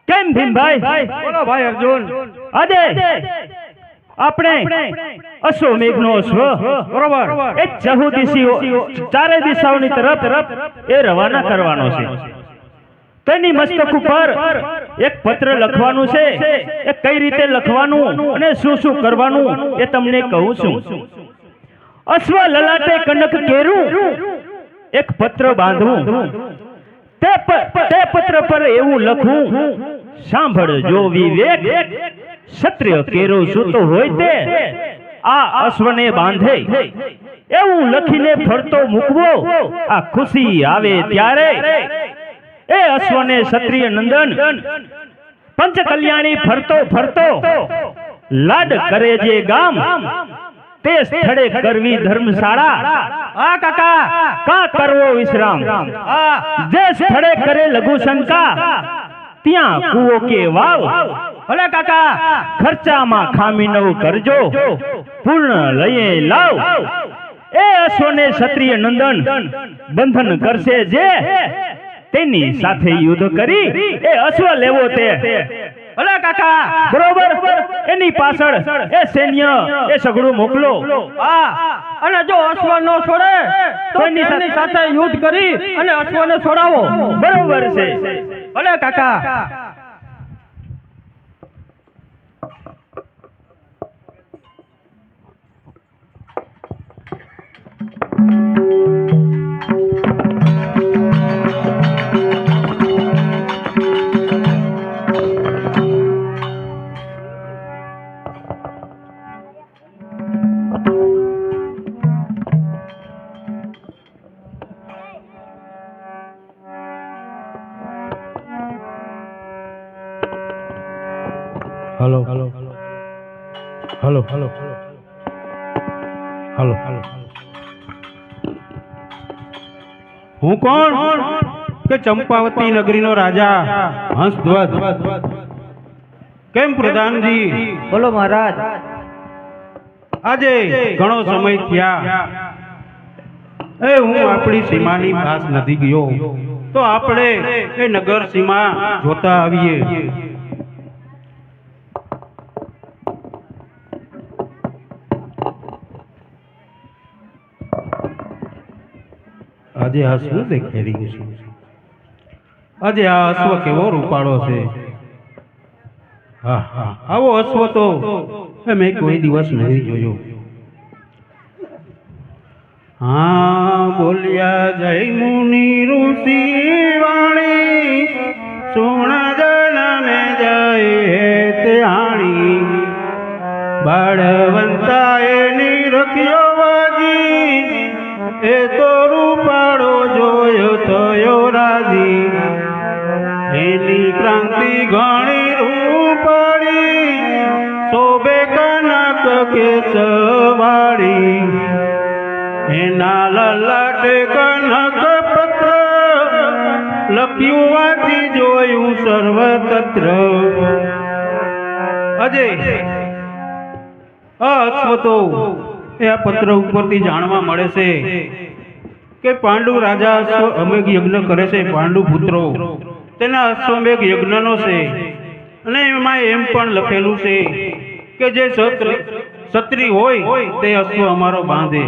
કેમ ભીમભાઈ? બોલો ભાઈ અર્જુન. આજે આપણે અશ્વમેઘનો અશ્વ બરોબર. એ ચારે દિશાઓની તરફ એ રવાના કરવાનો છે. તેની મસ્તક ઉપર એક પત્ર લખવાનું છે. એ કઈ રીતે લખવાનું અને શું શું કરવાનું એ તમને કહું છું. અશ્વ લલાટે કનક કેરું, એક પત્ર બાંધવું, તે પત્ર પર એવું લખવું, સાંભળ જો વિવેક, ક્ષત્રિય કેરો સૂતો હોય તે આ અશ્વને બાંધે, એવું લખીને ફરતો મૂકવો. આ ખુશી આવે ત્યારે એ અશ્વને ક્ષત્રિય નંદન પંચ કલ્યાણી ફરતો ફરતો લાડ કરે જે ગામ, તે સ્થળે કરવી ધર્મશાળા. હા કાકા. કા કરવો વિશ્રામ. જે સ્થળે કરે લઘુ શંકા, ત્યાં કૂવો કે વાવ. ભલે કાકા. ખર્ચામાં ખામી નવ કરજો, પૂર્ણ લઈએ લાવ. એ અશ્વને ક્ષત્રિય નંદન બંધન કરશે જે, તેની સાથે યુદ્ધ કરી એ અશ્વ લેવો તે. ભલે કાકા. બરોબર. એની પાછળ એ સૈન્ય એ સગડું મોકલો. હા. અને જો અશ્વ નો છોડે તો એની સાથે યુદ્ધ કરી અને અશ્વને છોડાવો. બરોબર છે. ભલે કાકા. Hello hello hello hello hello હું કોણ? કે ચંપાવતી નગરીનો રાજા હંસધ્વજ. કેમ પ્રધાનજી? બોલો મહારાજ. આજે ઘણો સમય થયા એ હું આપણી સીમાની પાસ નથી ગયો, તો આપણે એ નગર સીમા જોતા આવીએ. આજે આ શું દેખાઈ રહ્યું છે? આજે આ અશ્વ કેવો રૂપાળો છે. હા હા, આવો અશ્વ તો મેં કોઈ દિવસ નહીં જોયો. હા બોલ્યા જય મુનિ ઋષિ વાણી, સોના જનમે જય તે આણી. બાળવંતાએ નિરખ્યો વાજી, એ તો રૂપાળો જોયો થયો રાજી. એની ક્રાંતિ ઘણી રૂપાળી, શોભે કનક કેસવાળી. એના લલાટે કનક પત્ર, લખ્યું વાંચી જોયું સર્વત્ર. અજય અશ્વ તો એ આ પત્ર ઉપરથી જાણવા મળે છે કે પાંડુ રાજા અશ્વમેઘ યજ્ઞ કરે છે. પાંડુ પુત્રો તેના અશ્વમેઘ યજ્ઞનો છે. અને એમાં એમ પણ લખેલું છે કે જે ક્ષત્રિય હોય તે અશ્વ અમારો બાંધે.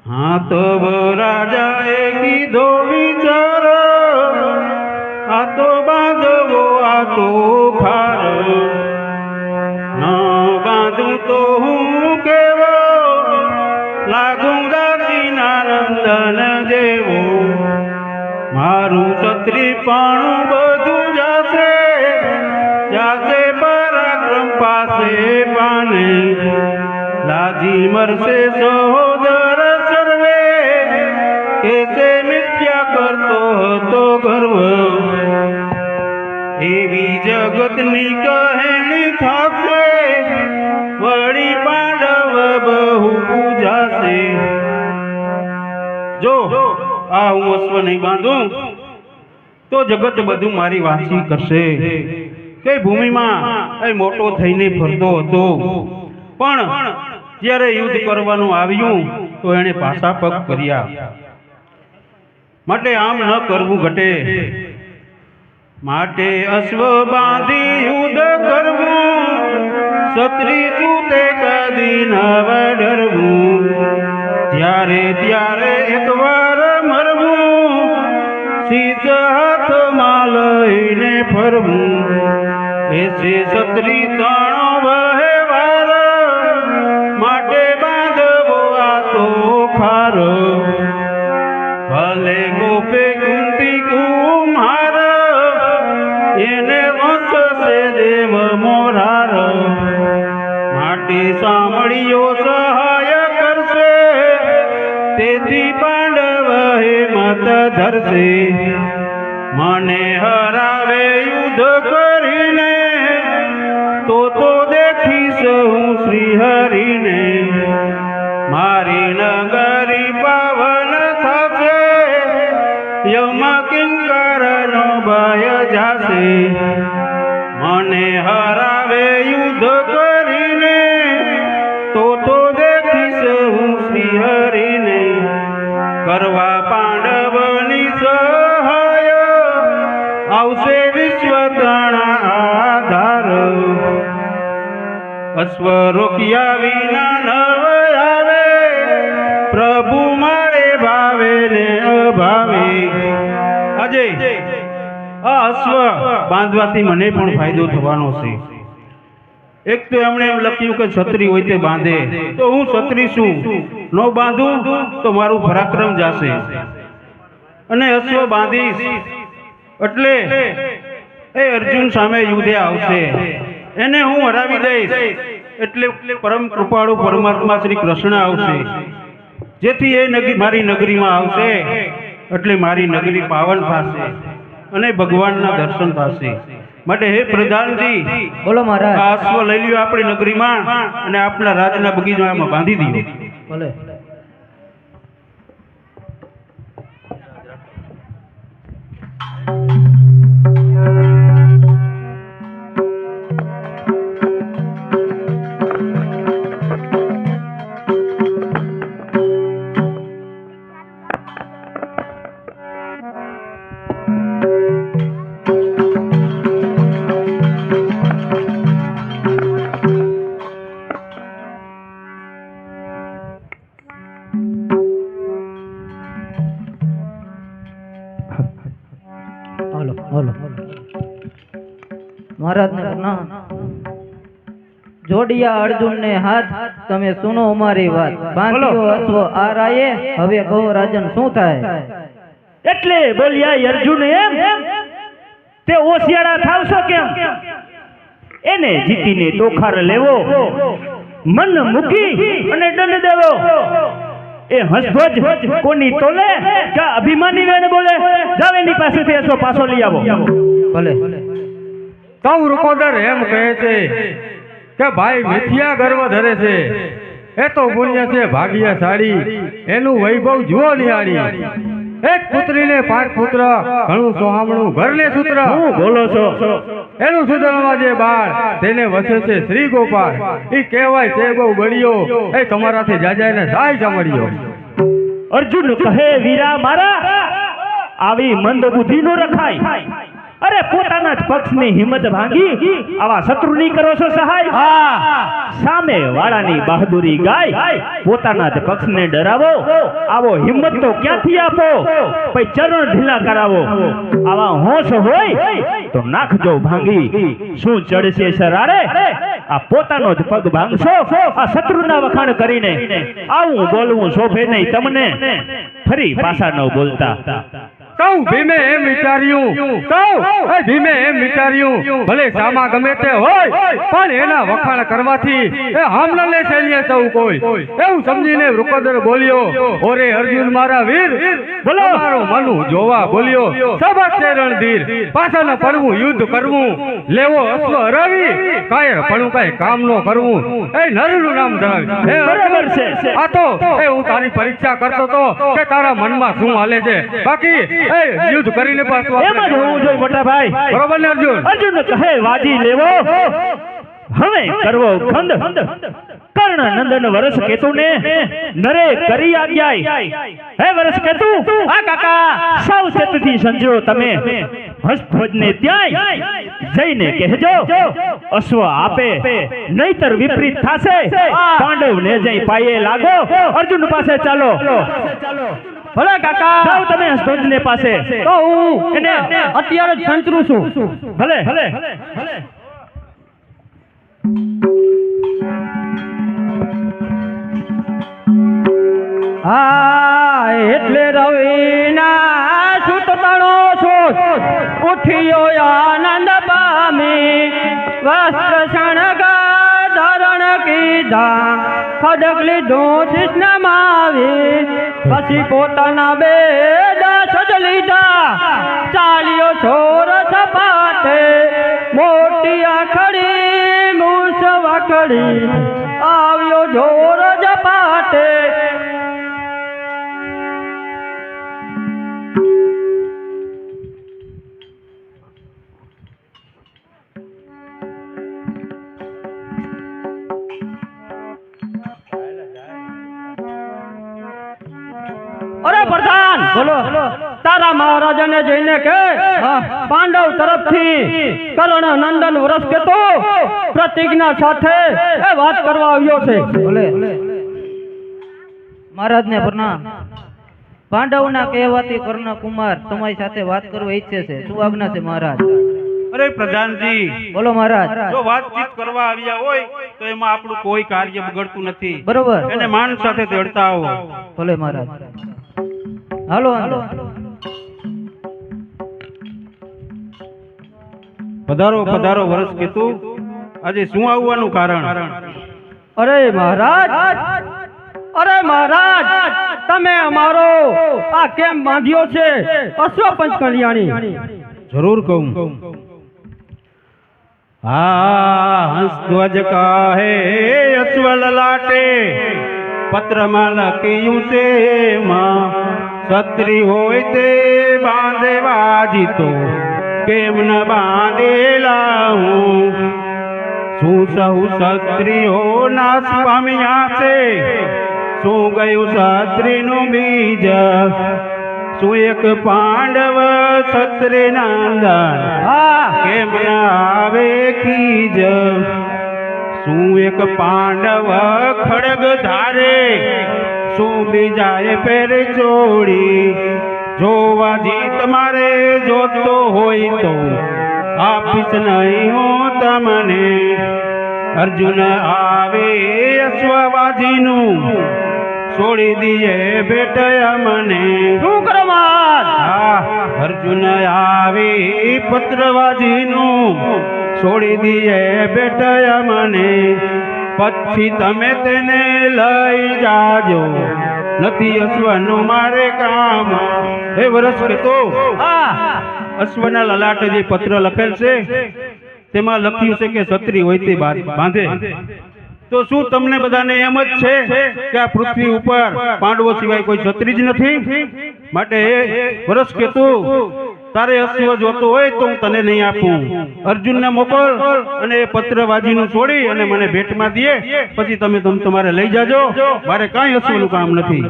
હા તો રાજાએ કીધો વિચાર, આ તો બાંધવો આ તો ખાર. બાંધું તો હું કેવો, લાગું દાસીના નંદન જેવો. મારું ક્ષત્રિયપણું બધું જાશે, જાશે પરાક્રમ પાસે પાને. લાજી મરશે સહોદર સર્વે, કેસે મિથ્યા કરતો હતો ગર્વ. એવી જગતની કહેણી થશે, વળી પાંડવ બહુ પૂજાશે. જો આ હું અશ્વ નહીં બાંધું તો જગત બધું મારી વાંચી કરશે કે ભૂમિમાં એ મોટો થઈને ફરતો હતો, પણ જ્યારે યુદ્ધ કરવાનું આવ્યું તો એણે પાછા પગ કર્યા. માટે આમ ન કરવું ઘટે. માટે અશ્વ બાંધી યુદ્ધ કરવું, ક્ષત્રિ સૂતે કદી ન ડરવું. ત્યારે ત્યારે એકવાર મરવું, શીશ હાથમાં લઈને ફરવું. એસે ક્ષત્રિ તાણો વહેવાર, માટે બાંધવો આ તો ખાર. ભલે ગોપે કુંતી કુમાર, એને વંશશે દેવ મોરાર. માટે સાંભળ્યો સહાય કરશે, તેથી પાંડવ હિંમત ધરશે. મને હરાવે યુદ્ધ કરીને, તો દેખીશ હું શ્રી હરિને. મારી નગરી પાવન થશે, યમ કિંકરનો ભય જાશે. મને હરાવે યુદ્ધ કરીને, તો દેખીશ હું શ્રી હરિને. કરવા પાંડવની સહાય, આવશે વિશ્વ તણા આધાર. અશ્વ રોક્યા વિના નવ આવે, પ્રભુ મારે ભાવે ને અભાવે. અજય, આ અશ્વ બાંધવાથી મને પણ ફાયદો થવાનો છે. એક તો એમણે એમ લખ્યું કે ક્ષત્રિય હોય તે બાંધે, તો હું ક્ષત્રિય છું, ન બાંધું તો મારું પરાક્રમ જાશે. અને અશ્વ બાંધીશ એટલે એ અર્જુન સામે યુદ્ધે આવશે, એને હું હરાવી દઈશ. એટલે પરમ કૃપાળુ પરમાત્મા શ્રી કૃષ્ણ આવશે, જેથી એ મારી નગરીમાં આવશે. એટલે મારી નગરી પાવન થશે અને ભગવાનના દર્શન થશે. માટે હે પ્રધાનજી, બોલો મહારાજ. આ અશ્વ લઈ લ્યો આપણી નગરીમાં અને આપણા રાજના બગીચામાં બાંધી દીધો. ભલે. હાલો મહારાજ જોડિયા અર્જુન ને હાથ, તમે સુનો અમારી વાત. બાંધ્યો અશ્વ આ રાયે, હવે કહો રાજન શું થાય. એટલે બોલ્યા અર્જુન એમ, તે ઓશિયાળા થાવશો કેમ? એને જીતીને તોખાર લેવો, મન મૂકી અને દંડ દેવો. એ હસભજ કોની તોલે કે અભિમાની વેણ બોલે? જાવ એની પાસેથી એસો પાછો લઈ આવો. ભલે. તવ રૂકોદર એમ કહે છે કે ભાઈ મિથ્યા ગર્વ ધરે છે, એ તો પુણ્ય છે ભાગ્યશાળી, એનું વૈભવ જુઓ નિહાળી. એક પુત્રીને 5 પુત્ર, ઘણું સોહામણું ઘરને સૂત્ર. શું બોલો છો? એનું સુધરમાં જે બાળ, તેને વસે છે શ્રી ગોપાળ. ઈ કહેવાય છે બહુ બળિયો, એ તમારાથી જાજાને સાય જમડિયો. અર્જુન કહે વીરા મારા, આવી મંદ બુદ્ધિ નો રખાય. અરે પોતાના જ પક્ષની હિંમત ભાંગી આવા શત્રુની કરો છો સહાય. સામે વાળાની બહાદુરી ગાય, પોતાના જ પક્ષને ડરાવો. આવો હિંમત તો ક્યાંથી આપો, પછી ચરણ ઢીલા કરાવો. આવા હોશ હોય તો નાખજો ભાંગી. શું ચડશે સરારે, આ પોતાનો જ પગ ભાંગશો. આ શત્રુના વખાણ કરીને આવું બોલવું શોભે નહીં તમને, ફરી પાછા ન બોલતા. કહું ભીમે એમ વિચાર્યું, કહું એ ભીમે એમ વિચાર્યું, ભલે સામા ગમે તે હોય, પણ એના વખાણ કરવાથી એ હામ ન લે છે સૌ કોઈ. એવું સમજીને વૃકોદર બોલ્યો, ઓરે અર્જુન મારા વીર, બોલો મારો મનુ જોવા બોલ્યો. સબક છે રણધીર, પાછા ન પડવું યુદ્ધ કરવું, લેવો અશ્વ હરાવી, કાયર પણ કઈ કામ નો કરવું. એ નરનું નામ ધરાવી. એ બરાબર છે. આ તો એ હું તારી પરીક્ષા કરતો તો કે તારા મનમાં શું હાલે છે. બાકી એ યુદ્ધ કરીને પાછું એમ જ હોવું જોઈએ મોટા ભાઈ. બરોબર ને અર્જુન? અર્જુન કહે વાજી લેવો, હવે કરવો ખંડ કર્ણ નંદન વરસ કેતુને નરે કરી આજ્ઞા હે વરસ કેતુ આ કાકા સાવચેતથી સંજો તમે હસ્તધ્વજને ત્યાંય જઈને કહેજો અશ્વ આપે નહીતર વિપરીત થાશે પાંડવને જઈ પાયે લાગો અર્જુન પાસે ચાલો ભલે કાકા જાઓ તમે હસ્તધ્વજને પાસે તો હું એને અત્યારે જ સંચરું છું ભલે હા એટલે રવિના સુતતણો છો ઉઠ્યો આનંદ પામી વસ્ત્ર શણગાર ધારણ કીધા ખડગ લીધો શિષ્ણ આવી પછી પોતાના બે દાસ લીધા ચાલ્યો છોર સપાટે મોટી આખડી મૂછ વાખડી આવ્યો જોર જપાટે અરે પ્રધાન બોલો તારા મહારાજાને જઈને કે પાંડવ તરફથી કર્ણ નંદન વરસ કેતો પ્રતિજ્ઞા સાથે એ વાત કરવા આવ્યો છે બોલે મહારાજને પ્રણામ. પાંડવના કહેવાથી કર્ણ કુમાર તમારી સાથે વાત કરવા ઈચ્છે છે. શું આજ્ઞા છે મહારાજ? અરે પ્રધાનજી, બોલો મહારાજ. જો વાતચીત કરવા આવ્યા હોય તો એમાં આપણું કોઈ કાર્ય બગડતું નથી. બરોબર. એને માન સાથે તેડતા આવો. ભલે મહારાજ. હાલો હાલો. પધારો પધારો વરસ કેતુ. આજે શું આવવાનું કારણ? અરે મહારાજ તમે અમારો આ કેમ બાંધ્યો છે અશ્વ પંચ કલ્યાણી? જરૂર કહું. હા હંસધ્વજ કાહે અશ્વ લલાટે પત્રમાં લખ્યું છે માં છત્રી હોય તે બાંધે વાજીતો કેમ ન બાંધેલા હું. શું સહુ ક્ષત્રિયો નાશ પામ્યા છે, શું ગયું ક્ષત્રિયનું બીજ, શું એક પાંડવ ક્ષત્રિય નંદન કેમ ન આવે કીજ, શું એક પાંડવ ખડગ ધારે, શું બીજાએ પેર ચોડી. જોવા જી તમારે જોતો હોય તો આપીશ નહીં હું તમને. અર્જુન આવે અશ્વવાજીનું છોડી દીએ ભેટ મને. શું કરો મહારાજ? હા અર્જુન આવે પત્રવાજીનું છોડી દીએ ભેટ મને. પછી તમે તેને લઈ જાજો, નથી અશ્વનું મારે કામ. હે વરસ કેતો, અશ્વના લલાટે જે પત્ર લખેલ છે તેમાં લખ્યું છે કે ક્ષત્રિય હોય તે બાંધે. તો શું તમને બધાને એમ જ છે કે આ પૃથ્વી ઉપર પાંડવો સિવાય કોઈ ક્ષત્રિય જ નથી? માટે હે વરસ કેતુ, તારે અશ્વ જોતો હોય તો હું તને નહીં આપું. અર્જુનને મોકલ અને એ પત્રવાજીનું છોડી અને મને ભેટમાં દે, પછી તમે તમારે લઈ જાજો. મારે કાંઈ અશ્વનું કામ નથી.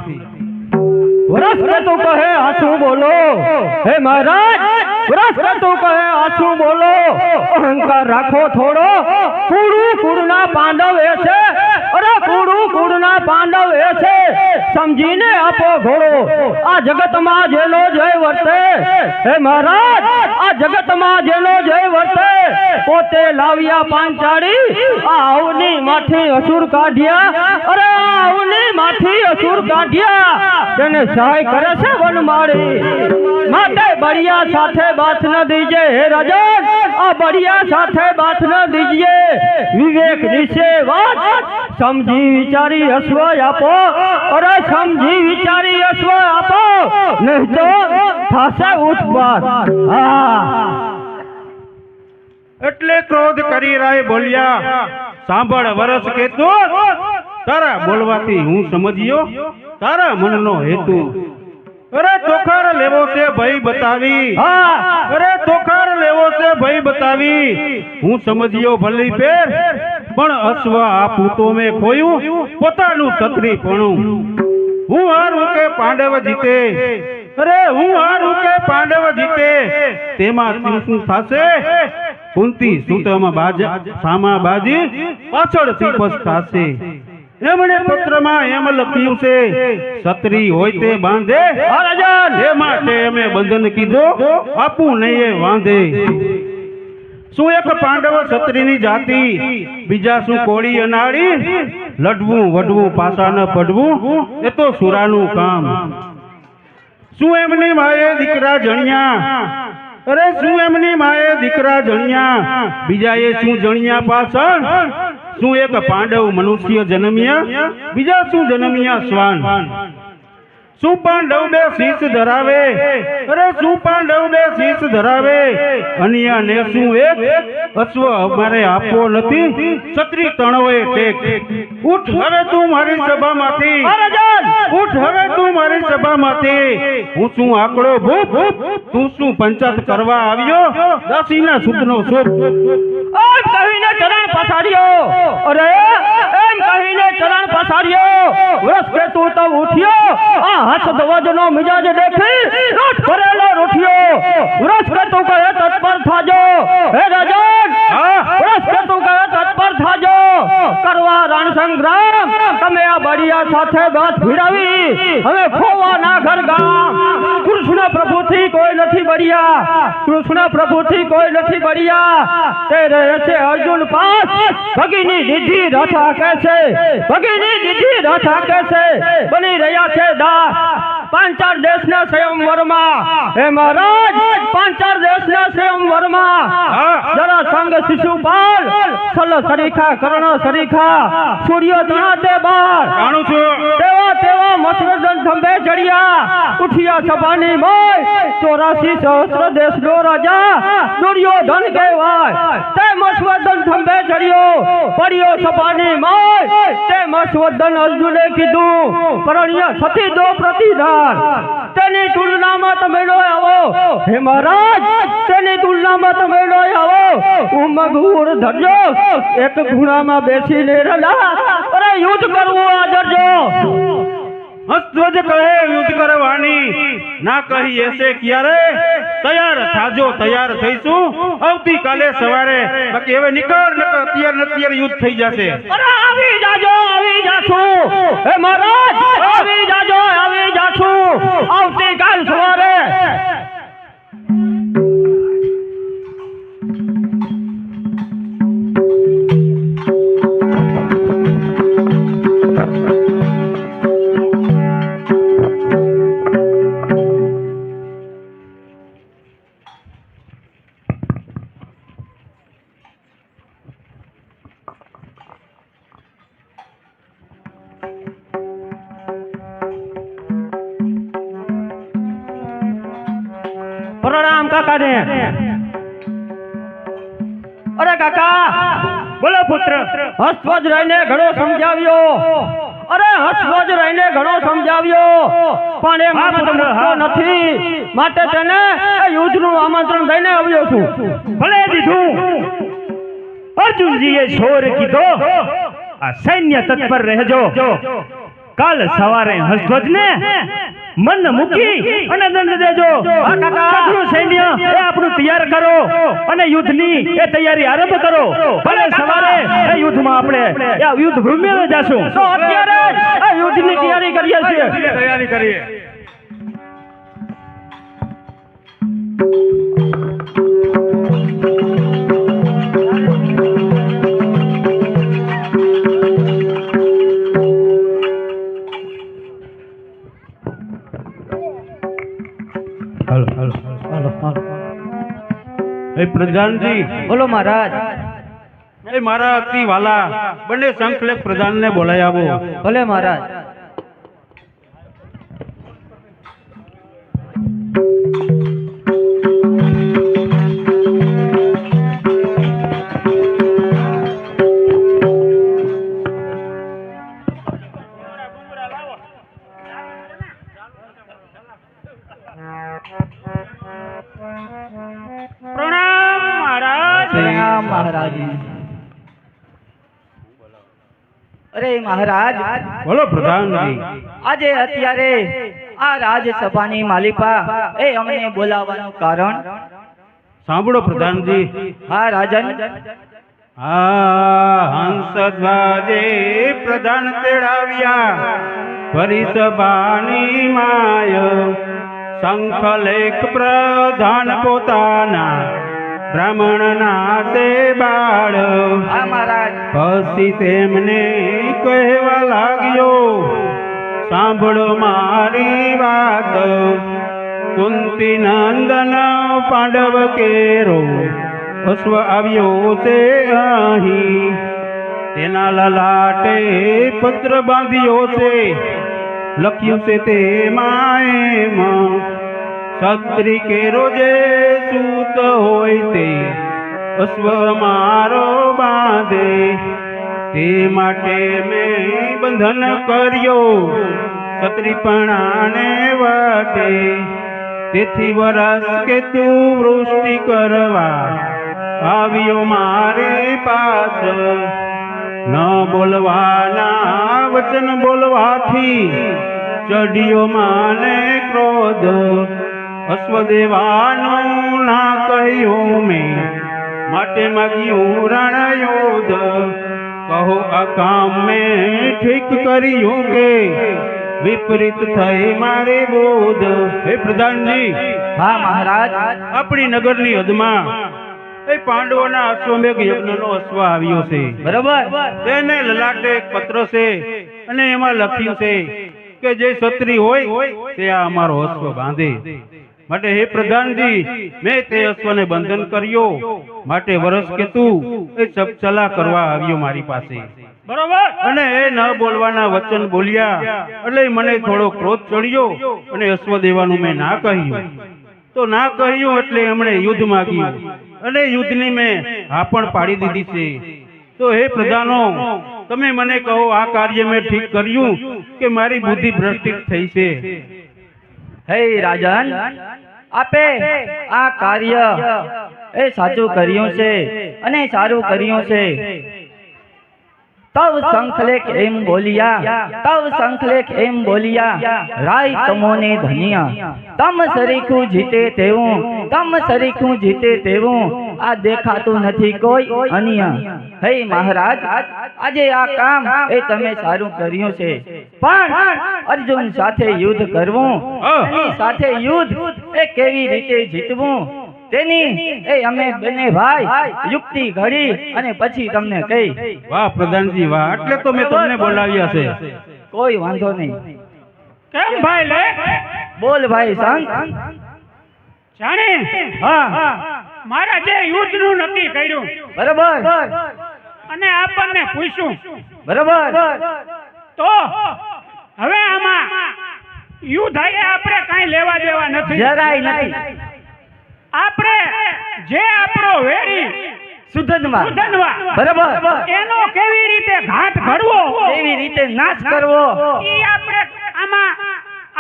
વરસ કેતુ કહે આછું બોલો. હે મહારાજ, વરસ કેતુ કહે આછું બોલો. અહંકાર રાખો થોડો. કુળું કુળના પાંડવ એ છે, અરે કુળું કુળના પાંડવ એ છે, સમજીને આપો ઘોડો. આ જગતમાં જેનો જય વર્તે, હે મહારાજ આ જગતમાં જેનો જય વર્તે, પોતે લાવ્યા પાંચાળી, આ આવની માથી અસુર કાઢ્યા, અરે આ આવની માથી અસુર કાઢ્યા, તેને સહાય કરે છે વનમાળી. માટે બળિયા સાથે બાથ ન દીજે. હે રાજન, આ બળિયા સાથે બાથ ન દીજે. વિવેક નિશે વાત સમજી વિચારી અશ્વ આપો, અરે સમજી વિચારી અશ્વ આપો, નહીં તો થાશે ઉઠબાત. હા એટલે ક્રોધ કરી રાય બોલ્યા, સાંભળ વરસ કેતુ, તારા બોલવાથી હું સમજ્યો તારા મનનો હેતુ. અરે તોખાર લેવો છે ભાઈ બતાવી હા અરે તોખાર લેવો છે ભાઈ બતાવી હું સમજ્યો ભલી પેર પણ અશ્વ આપું તો મેં ખોયું પોતાનું છત્રીપણું હું હારું કે પાંડવ જીતે અરે હું હારું કે પાંડવ જીતે તેમાં શું થશે કુંતી સૂતમાં સામા બાજી પાછળથી પછતાશે એમણે પત્રમાં એમ લખ્યું છે છત્રી હોય તે બાંધે એ માટે અમે બંધન કીધો આપું નહીં એ વાંધે શું એક પાંડવ છત્રીની જાતિ બીજા શું કોળી અનાળી લડવું વડવું પાસા ન પડવું એ તો સુરાનું કામ શું એમની માએ દીકરા જણ્યા અરે શું એમની માએ દીકરા જણ્યા બીજાએ શું જણ્યા પાછળ શું એક પાંડવ મનુષ્ય જન્મ્યા બીજા શું જન્મ્યા શ્વાન શું પાંડવ બે શીશ ધરાવે અરે શું પાંડવ બે શીશ ધરાવે અન્યા ને શું એક અશ્વ અમારે આપવો નથી છત્રી તણોએ ટેક ઉઠ હવે તું મારી સભામાંથી ઉઠ હવે તું મારી સભામાંથી હું શું આકડો ભૂપ તું શું પંચાયત કરવા આવ્યો દાસીના સુતનો શોભ એમ કહીને ચરણ પછાડ્યો અરે એમ કહીને ચરણ પછાડ્યો વરસ કે તું તો ઉઠ્યો આ હસ ધવજનો મિજાજ દેખી રોટ કરેલો રૂઠ્યો વરસ કે તું કહે તત્પર થાજો હે રાજન વરસ કે તું કહે તત્પર થાજો કરવા રણ સંગ્રામ તમે આ બળિયા સાથે બાત ભીડાવી હવે ખોવા ના ઘર ગામ કૃષ્ણ પ્રભુથી કોઈ નથી બળિયા કૃષ્ણ પ્રભુથી કોઈ નથી બળિયા તે રહે છે અર્જુન પાસ ભગીની દીધી રથા કે છે ભગીની દીધી રથા કે છે બની રહ્યા છે દાસ પાંચાળ દેશના સ્વયંવરમાં હે મહારાજ પાંચાળ દેશના સ્વયંવરમાં જરા સંગ શિશુપાલ છલ સરીખા કર્ણ સરીખા સૂર્ય તણાતે બાર જાણું છું તેવા મસવદન થંભે ચડ્યા ઉઠ્યા સભાની મોય 84 સહસ્ત્ર દેશનો રાજા દુર્યોધન કહેવાય તે મસવદન થંભે ચડ્યો પડ્યો સભાની મોય તે મસવદન અર્જુને કીધું પરણ્ય સતી દો પ્રતિદાન તેની તુલનામાં તમે લો આવો હે મહારાજ તેની તુલનામાં તમે લો આવો ઉમગુર ધરજો એક ખૂણામાં બેસીને રલા અરે યુદ્ધ કરવું આદરજો હસ્તધ્વજ કહે યુદ્ધ કરવાની ના કહી એસે ક્યારે તૈયાર થાજો તૈયાર થઈશું આવતીકાલે સવારે બાકી હવે નીકળ અત્યારે યુદ્ધ થઈ જશે અરે આવી જાજો આવી જાશું હે મહારાજ આવી જાજો આવી જાશું આવતીકાલ સવારે પ્રણામ કાકાને અરે કાકા બોલો પુત્ર હસ્તધ્વજ રહીને ઘણો સમજાવ્યો અરે હસ્તધ્વજ રહીને ઘણો સમજાવ્યો પણ એ મારા નથી માટે તેને યુદ્ધનું આમંત્રણ દઈને આવ્યો છું ભલે દીધું અર્જુનજીએ છોર કીધો આ સૈન્ય તત્પર રહેજો કાલ સવારે હસ્તધ્વજને મન મૂકી અને દંડ દેજો સઘળું સૈન્ય એ આપણું તૈયાર કરો અને યુદ્ધની એ તૈયારી આરંભ કરો ભલે સવારે એ યુદ્ધમાં આપણે યુદ્ધ ભૂમિએ જશું તો અત્યારે આ યુદ્ધની તૈયારી કરીએ છીએ તૈયારી કરીએ પ્રધાનજી બોલો મહારાજ એ મારા અતિ વાલા બંને શંખલેખ પ્રધાનને બોલાય આવો ભલે મહારાજ અરે મહારાજ, બોલો પ્રધાનજી. આજે અત્યારે આ રાજસભાની માલિપા એ અમને બોલાવવાનું કારણ? સાંભળો પ્રધાનજી. હા રાજન. હંસધ્વજે પ્રધાન તેડાવ્યા ફરી સભાની માય, શંખલેખ પ્રધાન પોતાના બ્રાહ્મણના તે બાળ. હા મહારાજ. પછી તેમને કહેવા લાગ્યો, સાંભળો મારી વાત. કુંતી નંદન પાંડવ કેરો અશ્વ આવ્યો છે અહીં, તેના લલાટે પત્ર બાંધ્યો છે, લખ્યું છે તેમાં એમ, ક્ષત્રિય કેરો જે સૂત હોય તે અશ્વ મારો બાંધે. તે માટે મેં બંધન કર્યો ક્ષત્રિપણાને વાટે. તેથી વરસ કે તું વૃષ્ટિ કરવા આવ્યો મારી પાસ. ન બોલવાના વચન બોલવાથી ચડ્યો માને ક્રોધ. અશ્વદેવાનું ના કહ્યું મેં, માટે માગ્યું રણયોધ. કહો આ કામ મેં ઠીક કર્યું કે વિપરીત થઈ મારે બોધ. હે પ્રધાનજી. હા મહારાજ. આપણી નગરની હદમાં એ પાંડવોના અશ્વમેઘ યજ્ઞનો અશ્વ આવ્યો છે. બરોબર. તેને લલાટે એક પત્ર છે અને એમાં લખ્યું છે કે જે ક્ષત્રિય હોય તે આ અમારો અશ્વ બાંધે. માટે હે પ્રધાનજી, મેં તે અશ્વને બંધન કર્યો, માટે વરસ કે તું એ ચપચલા કરવા આવ્યો મારી પાસે. બરોબર. અને એ ન બોલવાના વચન બોલ્યા એટલે મને થોડો ક્રોધ ચડ્યો અને અશ્વ દેવાનું મેં ના કહ્યું. તો ના કહ્યું એટલે એમણે યુદ્ધ માંગ્યું અને યુદ્ધની મેં હા પણ પાડી દીધી છે. તો હે પ્રધાનો, તમે મને કહો આ કાર્ય મેં ઠીક કર્યું કે મારી બુદ્ધિ ભ્રષ્ટ થઈ છે? હે રાજન, આપે આ કાર્ય એ સાચું કર્યું છે અને સારું કર્યું છે. તવ શંખલેખ એમ બોલિયા, તવ શંખલેખ એમ બોલિયા, રાય તમોને ધનિયા. તમ સરીખું જીતે તેવું, તમ સરીખું જીતે તેવું, આ દેખાતું નથી કોઈ અન્ય. હે મહારાજ, આજે આ કામ એ તમે સારું કર્યું છે, પણ અર્જુન સાથે યુદ્ધ કરવું, એની સાથે યુદ્ધ એ કેવી રીતે જીતવું તેની એ અમે બંને ભાઈ યુક્તિ ઘડી અને પછી તમને કહી. વાહ પ્રધાનજી વાહ, એટલે તો મેં તમને બોલાવ્યા છે. કોઈ વાંધો નહીં. કેમ ભાઈ લે? બોલ ભાઈ સંત. જાણે હા મારા જે યુદ્ધનું નક્કી કર્યું બરોબર અને આપણને પૂછ્યું, બરોબર. તો હવે આમાં યુદ્ધ આપણે કાંઈ લેવા દેવા નથી. જરાય નથી. આપણે જે આપણો વેરી સુધનવા, સુધનવા બરોબર, એનો કેવી રીતે ઘાત ઘડવો, કેવી રીતે નાશ કરવો, ઈ આપણે આમાં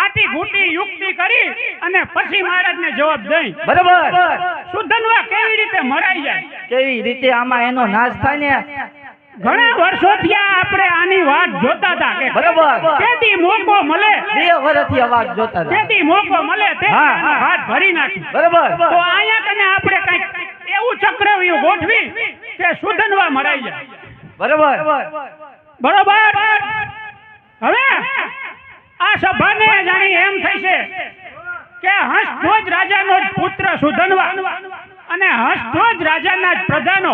આટી ઘૂટી યુક્તિ કરી અને પછી મહારાજને જવાબ દઈ. બરોબર. સુધનવા કેવી રીતે મરાઈ જાય, કેવી રીતે આમાં એનો નાશ થાય ને. ઘણા વર્ષોથી આપણે આની વાત જોતા હતા કે બરોબર. તેથી મોકો મળે, 2 વર્ષથી આ વાત જોતા હતા. તેથી મોકો મળે તે હા. હાથ ભરી નાખી. બરોબર. તો અહીંયા કને આપણે કંઈક એવું ચક્રવ્યૂહ ગોઠવી કે સુધનવા મરાઈ જાય. બરોબર. બરોબર. હવે આ સભાને જાણી એમ થઈ છે કે હંસધ્વજ રાજાનો જ પુત્ર સુધનવા અને હંસધ્વજ રાજાના જ પ્રધાનો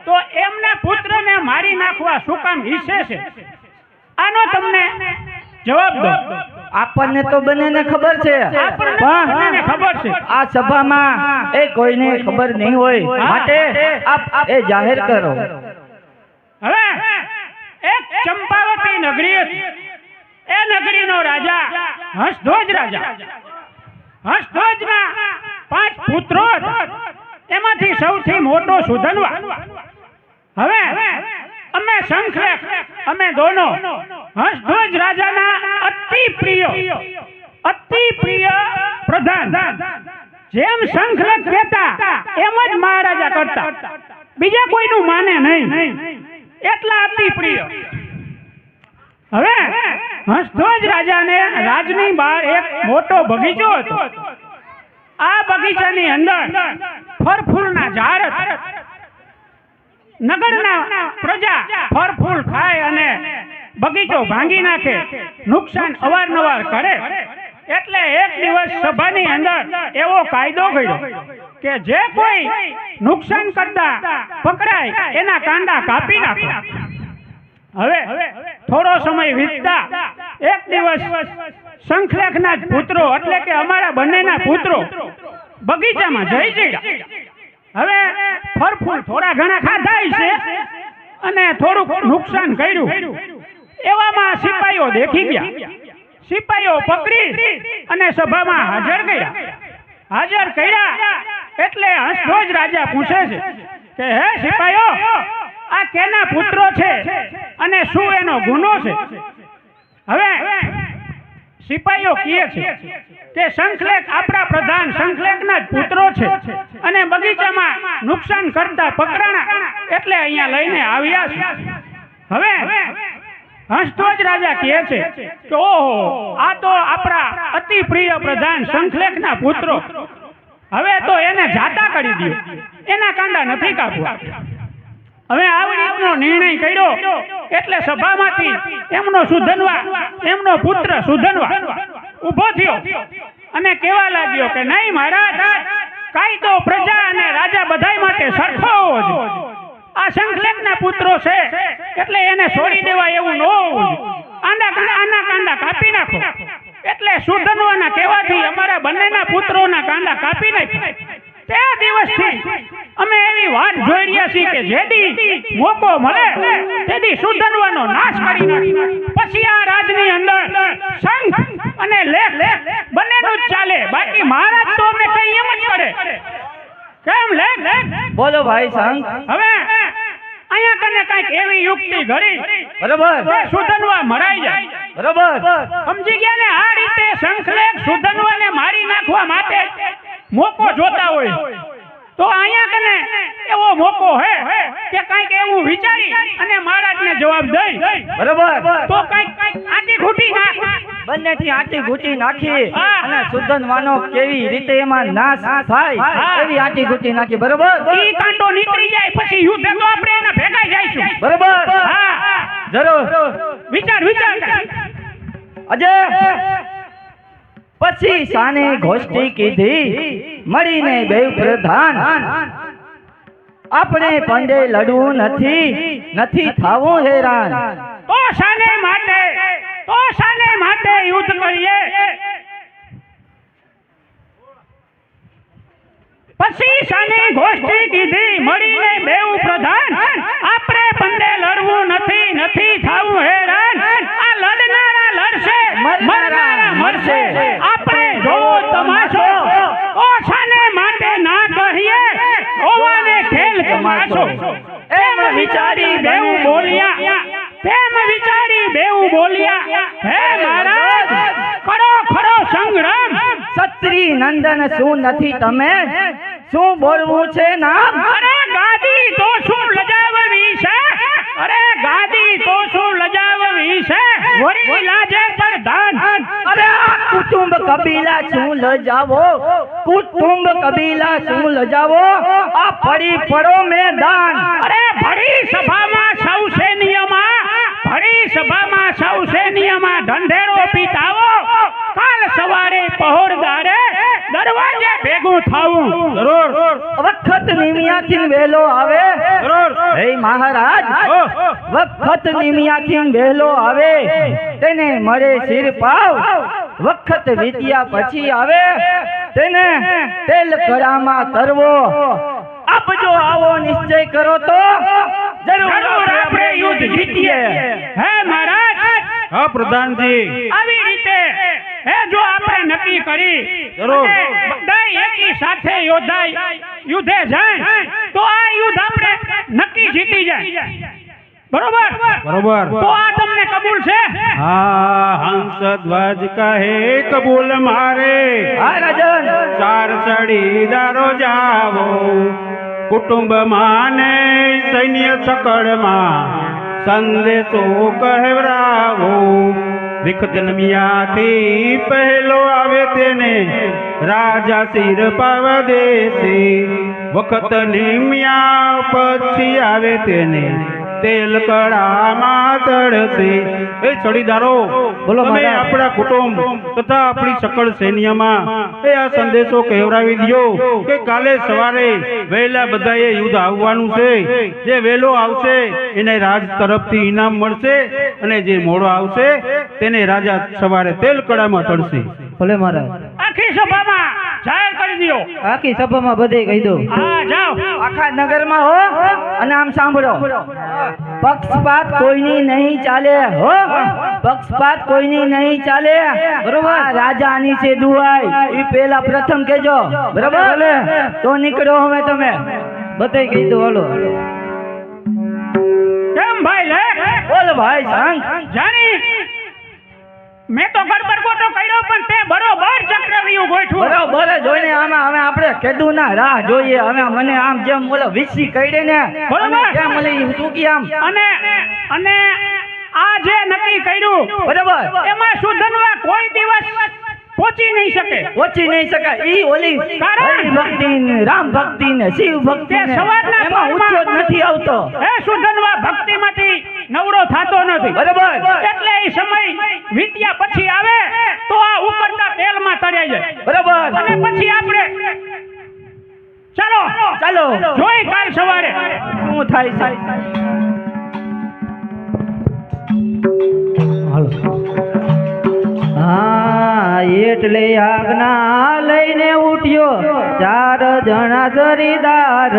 તો એમના પુત્રને મારી નાખવા શું કામ ઈચ્છે છે? આનો તમને જવાબ દો. આપણને તો બંનેને ખબર છે, આપણને પણ બંનેને ખબર છે. આ સભામાં એ કોઈને ખબર નહીં હોય, માટે આપ એ જાહેર કરો. હવે એક ચંપાવતી નગરી હતી. એ નગરીનો રાજા હંસધ્વજ રાજા. હંસધ્વજના 5 પુત્રો હતા. એમાંથી સૌથી મોટો સુધનવા. હવે અમે શંખલેખ અમે દોનો હંસધ્વજ રાજાના અતિ પ્રિય પ્રધાન. જેમ શંખલેખ કહેતા એમ જ મહારાજા કરતા, બીજા કોઈનું માને નહીં, એટલા અતિ પ્રિય. હવે હંસધ્વજ રાજાને રાજની બહાર એક મોટો બગીચો હતો. આ બગીચાની અંદર ફળફૂલના ઝાડ હતા. નગરના પ્રજા ફળફૂલ ખાય અને બગીચો ભાંગી નાખે, નુકસાન અવારનવાર કરે. એટલે એક દિવસ સભાની અંદર એવો કાયદો કર્યો કે જે કોઈ નુકસાન કરતા પકડાય એના કાંડા કાપી નાખો. હવે થોડો સમય વીતતા એક દિવસ શંખલેખના જ પુત્રો એટલે કે અમારા બંનેના પુત્રો બગીચામાં જઈ ચડ્યા. હવે ફળફૂલ થોડા ઘણા ખાધા છે અને થોડુંક નુકસાન કર્યું. એવામાં સિપાહીઓ દેખી ગયા. સિપાહીઓ પકડી અને સભામાં હાજર કર્યા. એટલે હંસધ્વજ રાજા પૂછે છે કે હે સિપાહીઓ, આ કેના પુત્રો છે અને શું એનો ગુનો છે? હવે સિપાહીઓ કહે છે કે શંખલેખ આપણા પ્રધાન શંખલેખના જ પુત્રો છે અને બગીચામાં નુકસાન કરતા પકડાણા એટલે અહીંયા લઈને આવ્યા છે. હવે હંસધ્વજ રાજા કહે છે કે ઓહો, આ તો આપણા અતિ પ્રિય પ્રધાન શંખલેખના પુત્રો. હવે તો એને જાતા કરી દો, એના કાંડા નથી કાપવા. હવે આવી રીતનો નિર્ણય કર્યો એટલે સભામાંથી એમનો પુત્ર સુધનવા ઊભો થયો અને કહેવા લાગ્યો કે નહીં મહારાજ, કાયદો પ્રજા અને રાજા બધાય માટે સરખો હોવો જોઈએ. આ શંખલેખના પુત્રો છે એટલે એને છોડી દેવાય એવું ન હોવું જોઈએ. આના કાંડા કાપી નાખો. એટલે સુધનવાના કહેવાથી અમારા બંનેના પુત્રોના કાંડા કાપી નાખ્યા. તે દિવસથી અમે એવી વાત જોઈ રહ્યા છીએ કે જેદી મોકો મળે તેદી સુધનવાનો નાશ કરી નાખી. પછી આ રાજની અંદર શંખ અને લેખ બંનેનું જ ચાલે, બાકી મહારાજ તો અમે કઈ એમ જ કરે. કેમ લેખ? બોલો ભાઈ શંખ. હવે અહીંયા કને કઈક એવી યુક્તિ ઘડી બરોબર, સુધનવા મરાઈ જાય. બરોબર, સમજી ગયા ને? આ રીતે શંખલેખ સુધનવાને મારી નાખવા માટે મોકો જોતા હોય તો અહીંયા કને એવો મોકો હે કે કઈક એવું વિચારી અને મહારાજને જવાબ દઈ. બરોબર, તો કઈક આટી ઘૂટી નાખ. બંનેથી આટી ઘૂટી નાખી અને સુધનવાનો કેવી રીતે એમાં નાશ થાય એવી આટી ઘૂટી નાખી. બરોબર, ઈ કાંટો નીકળી જાય પછી યુદ્ધ તો આપણે એના ભેગા જઈશું. બરોબર, હા, જરૂર. વિચાર અજય પછી સાને ગોષ્ઠી કીધી, મળીને બે પ્રધાન આપણે પંડે લડવું નથી થાવું હેરાન. તો શાને માટે યુદ્ધ કરીએ? પછી સાને ગોષ્ઠી કીધી, મળીને બેઉ પ્રધાન આપણે પંડે લડવું નથી થાવું હેરાન. આ લડનારા લડશે, મરનારા મરશે. આપણે જોવો તમાશો, ઓ શાને માટે ના કહીએ ઓવાને ખેલ તમાશો. એમ વિચારી બેઉ બોલ્યા, હે મહારાજ, કરો ખરો સંગ્રામ. ક્ષત્રિ નંદન શું નથી તમે? શું બોલવું છે નામ? અરે ગાદી તો શું લજાવવી છે? વળી લાજે પ્રધાન. અરે આ કુટુંબ કબીલા શું લજાવો? આ પડી પડો મેદાન. અરે ભરી સભામાં સૌ સૈન્યમાં ઢંઢેરો પીટાવો. કાલ સવારે પહોળદારે દરવાજે ભેગું થાવું. જરૂર. વખત નિમિયાથી વહેલો આવે. જરૂર. હે મહારાજ, વખત નિમિયાથી વહેલો આવે તેને મળે શિર પાવ. વખત વીત્યા પછી આવે તેને તેલ કડામાં તરવો. આપ જો આવો નિશ્ચય કરો તો જરૂર આપણે યુદ્ધ જીતીએ. હે મહારાજ, હા પ્રધાનજી. આવી રીતે હે જો આપણે નક્કી કરી જરૂર. અને બધાય એકી સાથે યુદ્ધે જાય તો આ યુદ્ધ આપણે નક્કી જીતી જાય. બરોબર? બરોબર. તો આ તમને કબૂલ છે? હા, હંસધ્વજ કહે કબૂલ મારે. હા રાજન. ચાર સડીદારો જાવો, કુટુંબમાં ને સૈન્ય સકળમાં સંદેશો કહેવરાવો વિખ જન્મ્યાથી પહેલો આવે તેને રાજા શિર પાવ દેશે વખત નિમ્યા પછી આવે તેને તેલ કડામાં તળશે એ ચડીદારો બોલો તમે મહારાજ. આપણા કુટુંબ તથા આપણી સકળ સૈન્યમાં એ આ સંદેશો કહેવરાવી દો કે કાલે સવારે વહેલા બધાએ યુદ્ધ આવવાનું છે જે વહેલો આવશે એને રાજ તરફથી ઇનામ મળશે અને જે મોડો આવશે તેને રાજા સવારે તેલ કડામાં તળશે ભલે મહારાજ. આખી સભામાં જાહેર કરી દો. આખી સભામાં બધે કહી દો. હા જાઓ. આખા નગરમાં હો અને આમ સાંભળો, પક્ષપાત કોઈની નહીં ચાલે હો, પક્ષપાત કોઈની નહીં ચાલે. બરોબર? આ રાજાની છે દુહાઈ, એ પેલા પ્રથમ કેજો. બરોબર? તો નીકળો હવે તમે બધે કહી દો. હાલો કેમ ભાઈ લે? બોલ ભાઈ સંગ. જાણી મેં તો ગડબડ ગોટો કર્યો પણ તે બરોબર ચક્રવ્યૂહ ગોઠવ્યું. બરોબર જોઈને આમાં હવે આપણે કેદું ના રાહ જોઈએ. હવે મને આમ જેમ બોલો વિસી કઈડે ને બરોબર. કેમ મળી શું કે આમ અને આ જે નક્કી કર્યું બરોબર એમાં સુધનવા કોઈ દિવસ પહોંચી નહીં શકે. ઓછી નહીં શકાય. ઈ ઓલી કારણ? હરિ ભક્તિ ને રામ ભક્તિ ને શિવ ભક્તિ તે ને સવારના એમાં પરમાં ઊંચો જ નથી આવતો. એ સુધનવા ભક્તિમાંથી નવરો થાતો નથી. બરોબર. એટલે એ સમય વીત્યા પછી આવે તો આ ઉકળતા તેલમાં તળાઈ જાય. બરોબર. અને પછી આપણે ચાલો ચાલો જોઈ કાલ સવારે શું થાય છે. હા એટલે આજ્ઞા લઈને ઉઠ્યો 4 જણા જરીદાર,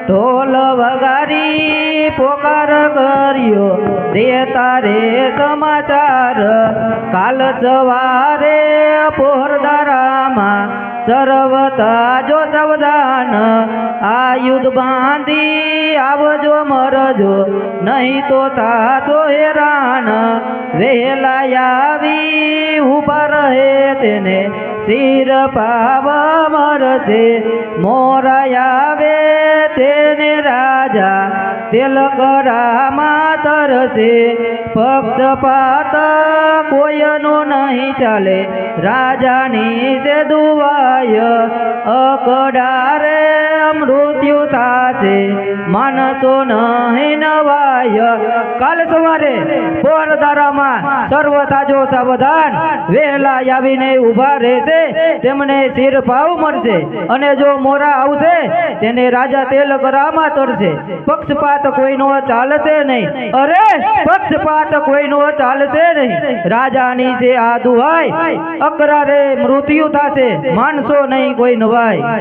ઢોલ વગારી પોકાર કર્યો દે તારે સમાચાર. કાલ સવારે પોરદારામાં સર્વતા જો સાવધાન, આ યુદ્ધ બાંધી આવજો મરજો નહીં તો થાતો હેરાન. વહેલા આવી ઉભા રહે તેને શિર પાવ મરશે, મોરા આવે તેને રાજા તેલ કરામાં તરશે. પક્ષપાત કોઈનો નહીં ચાલે રાજાની તે દુવાય, અકડારે મૃત્યુ થાશે માનસો નહીં નવાય. કાલ સવારે પોરદારામાં સર્વ તાજો સાવધાન, વહેલા આવીને ઉભા રહેશે તેમને શિર ભાવ મળશે અને જો મોરા આવશે તેને રાજા તેલ કરામાં તરશે. પક્ષપાત કોઈનો ચાલશે નહીં, અરે પક્ષપાત કોઈનો ચાલશે નહીં. રાજાની છે આ દુહાઈ, અકરારે મૃત્યુ થશે માનસો નહીં કોઈ નવાય.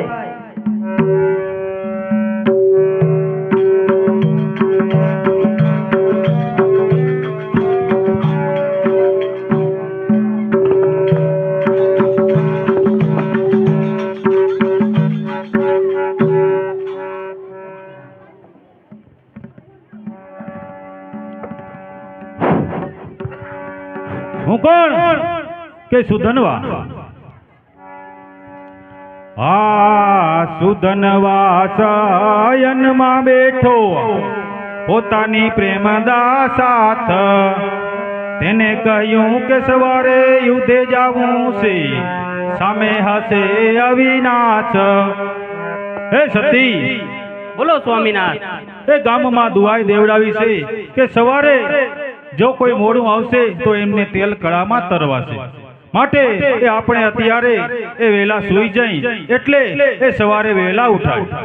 હું કોણ કે સુધનવા? આ સુધનવા શયનમાં બેઠો પોતાની પ્રેમદા સાથ, તેને કહ્યું કે સવારે યુદ્ધે જાવું છે સામે હશે અવિનાશ. હે સતી, બોલો સ્વામિનાથ. એ ગામમાં દુહાઈ દેવડાવી છે કે સવારે જો કોઈ મોડું આવશે તો એમને તેલ કડામાં તરવાશે, માટે એ આપણે અત્યારે એ વેલા સૂઈ જઈ એટલે એ સવારે વેલા ઉઠાય.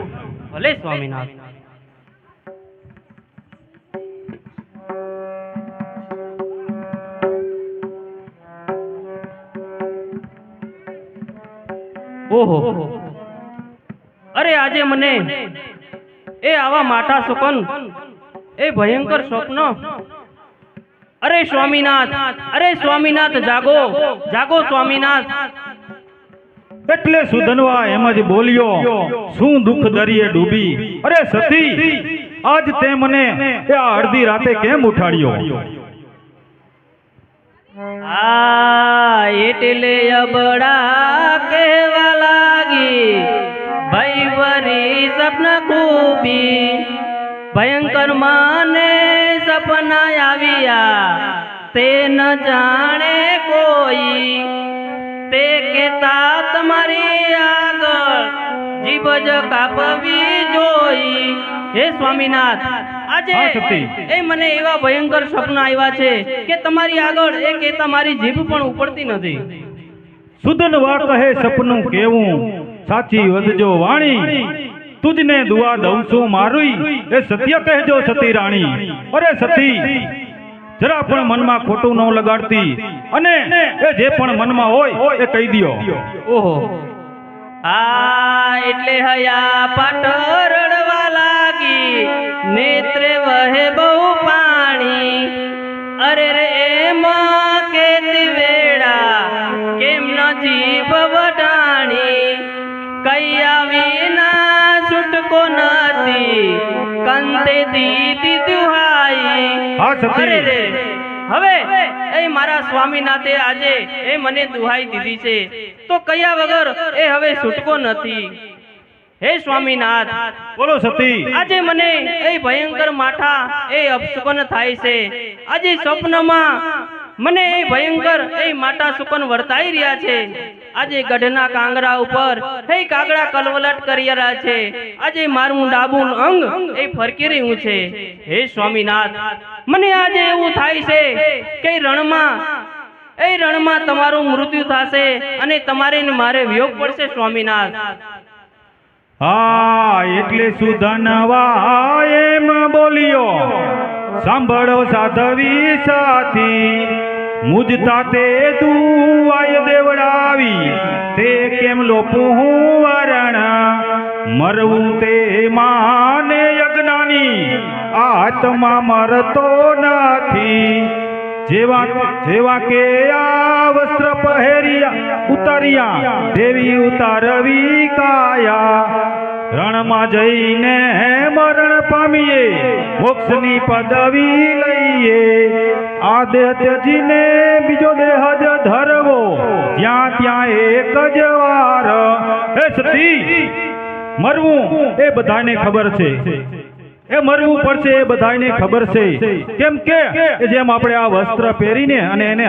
ભલે સ્વામિનાથ. ઓહો, અરે આજે મને એ આવા માઠા સપન, એ ભયંકર સ્વપ્ન. અરે સ્વામિનાથ, અરે સ્વામિનાથ, જાગો જાગો સ્વામિનાથ. એટલે સુધનવા એમ જ બોલ્યો, શું દુઃખ દરિયે ડૂબી. અરે સતી, આજ તે મને આ અડધી રાતે કેમ ઉઠાડ્યો? આ એટલે અબડા કહેવા લાગી, ભૈવરી સપન ખૂબી, ભયંકર માને સપન સપના આવ્યા તે ન જાણે કોઈ, તે કેતા તમારી આગળ જીભ જ કાપવી જોઈ. હે સ્વામીનાથ, આજે હા, સતી. એ મને એવા ભયંકર સપના આવ્યા છે કે તમારી આગળ એ કહેતા મારી જીભ પણ ઉપડતી નથી. સુદન વા કહે સપનું કેવું, સાચી વધજો વાણી, તુજને દુઆ દઉં છું મારું, એ સત્ય કહેજો સતી રાણી. અરે સતી, જરા પણ મનમાં ખોટું ન લગાડતી, અને એ જે પણ મનમાં હોય એ કહી દ્યો. ઓહો, આ એટલે હયા પાટ રડવા લાગી, નેત્રે વહે બહુ પાણી. અરે રે એમાં કેતી વેળા કેમ ન જીભ વઢાણી, કૈયા વિના છૂટકો નથી, કંતે દીધી દુહાઈ. હા, સતી. અરે રે, હવે એ મારા સ્વામીનાથે આજે એ મને દુહાઈ દીધી છે, તો કયા વગર એ હવે છૂટકો નથી. હે સ્વામીનાથ, બોલો સતી. આજે મને એ ભયંકર માઠા એ અપશુકન થાય છે. આજે સ્વપ્નમાં મને એ ભયંકર એ માઠા સુકન વર્તાઈ રહ્યા છે. આજે ગઢના કાંગરા ઉપર હે કાગડા કલવલટ કરી રહ્યા છે. આજે મારું ડાબું અંગ એ ફરકી રહ્યું છે. હે સ્વામીનાથ, મને આજે એવું થાય છે કે રણમાં તમારું મૃત્યુ થશે અને તમારે ને મારે વિયોગ પડશે સ્વામીનાથ. હા, એટલે સુધનવા એમ બોલ્યો, સાંભળો સાધવી સાથી, મુજતા તે દુઆય દેવડાવી, તે કેમ લોપું હું વરણ, મરવું તે માને યજ્ઞાની, આત્મા મરતો નથી. જેવા કે આ વસ્ત્ર પહેર્યા ઉતાર્યા, દેવી ઉતારવી કાયા, રણમાં જઈને મરણ પામીએ, મોક્ષની પદવી લઈએ. આ દેહ ત્યજીને બીજો દેહ જ ધરવો, જ્યાં ત્યાં એક જ વાર. હે સતી, મરવું એ બધાને ખબર છે, એ મરવું પડશે એ બધાને ખબર છે. કેમ કે જેમ આપણે આ વસ્ત્ર પહેરીને અને એને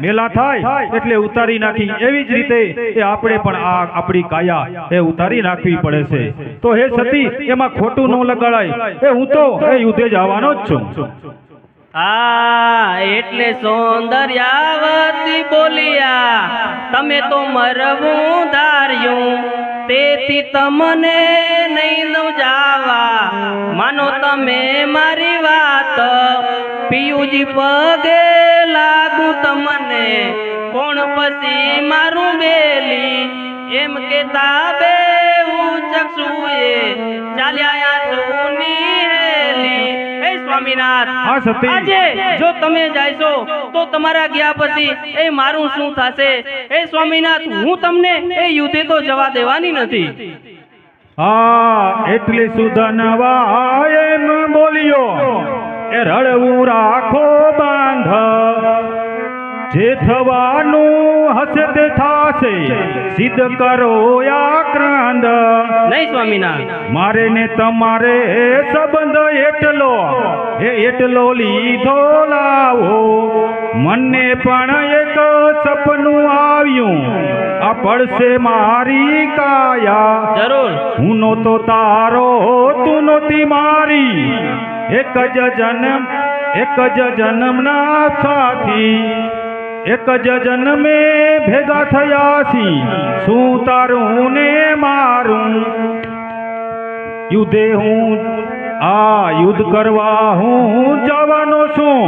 મેલા થાય એટલે ઉતારી નાખી, એવી જ રીતે એ આપણે પણ આ આપણી કાયા એ ઉતારી નાખવી પડે છે. તો હે સતી, એમાં ખોટું ન લગાડાય, એ હું તો એ યુદ્ધે જ આવવાનો જ છું. આ એટલે સૌંદર્યાવતી બોલ્યા, તમે તો મરવું ધાર્યું, તેથી તમને નહીં દઉં જાવા. માનો તમે મારી વાત, પિયુજી પગે લાગુ તમને, કોણ પછી મારું બેલી. એમ કેતા બે ચક્ષુએ ચાલ્યા સુની હેલી. હે સ્વામીનાથ, હા સતી. આજે જો તમે જાયશો તો તમારા ગયા પછી એ મારું શું થશે? હે સ્વામીનાથ, હું તમને એ યુદ્ધે તો જવા દેવાની નથી. હા, એટલે સુધનવા એમ બોલ્યો, એ રળવું રાખો બાંધ, જે થવાનું હશે તે થાશે, સિદ્ધ કરો આક્રાંત. નહીં સ્વામીનાથ, મારે ને તમારે સંબંધ એટલો લીધો લાવો. મને પણ એક સપનું આવ્યું, આ પડશે મારી કાયા. જરૂર. હું નહોતો તારો, તું નહોતી મારી, એક જ જન્મના સાથી, એક જ જન્મે ભેગા થયા છી. શું તારું ને મારું યુદ્ધે યુદ્ધ કરવા હું જવાનો છું.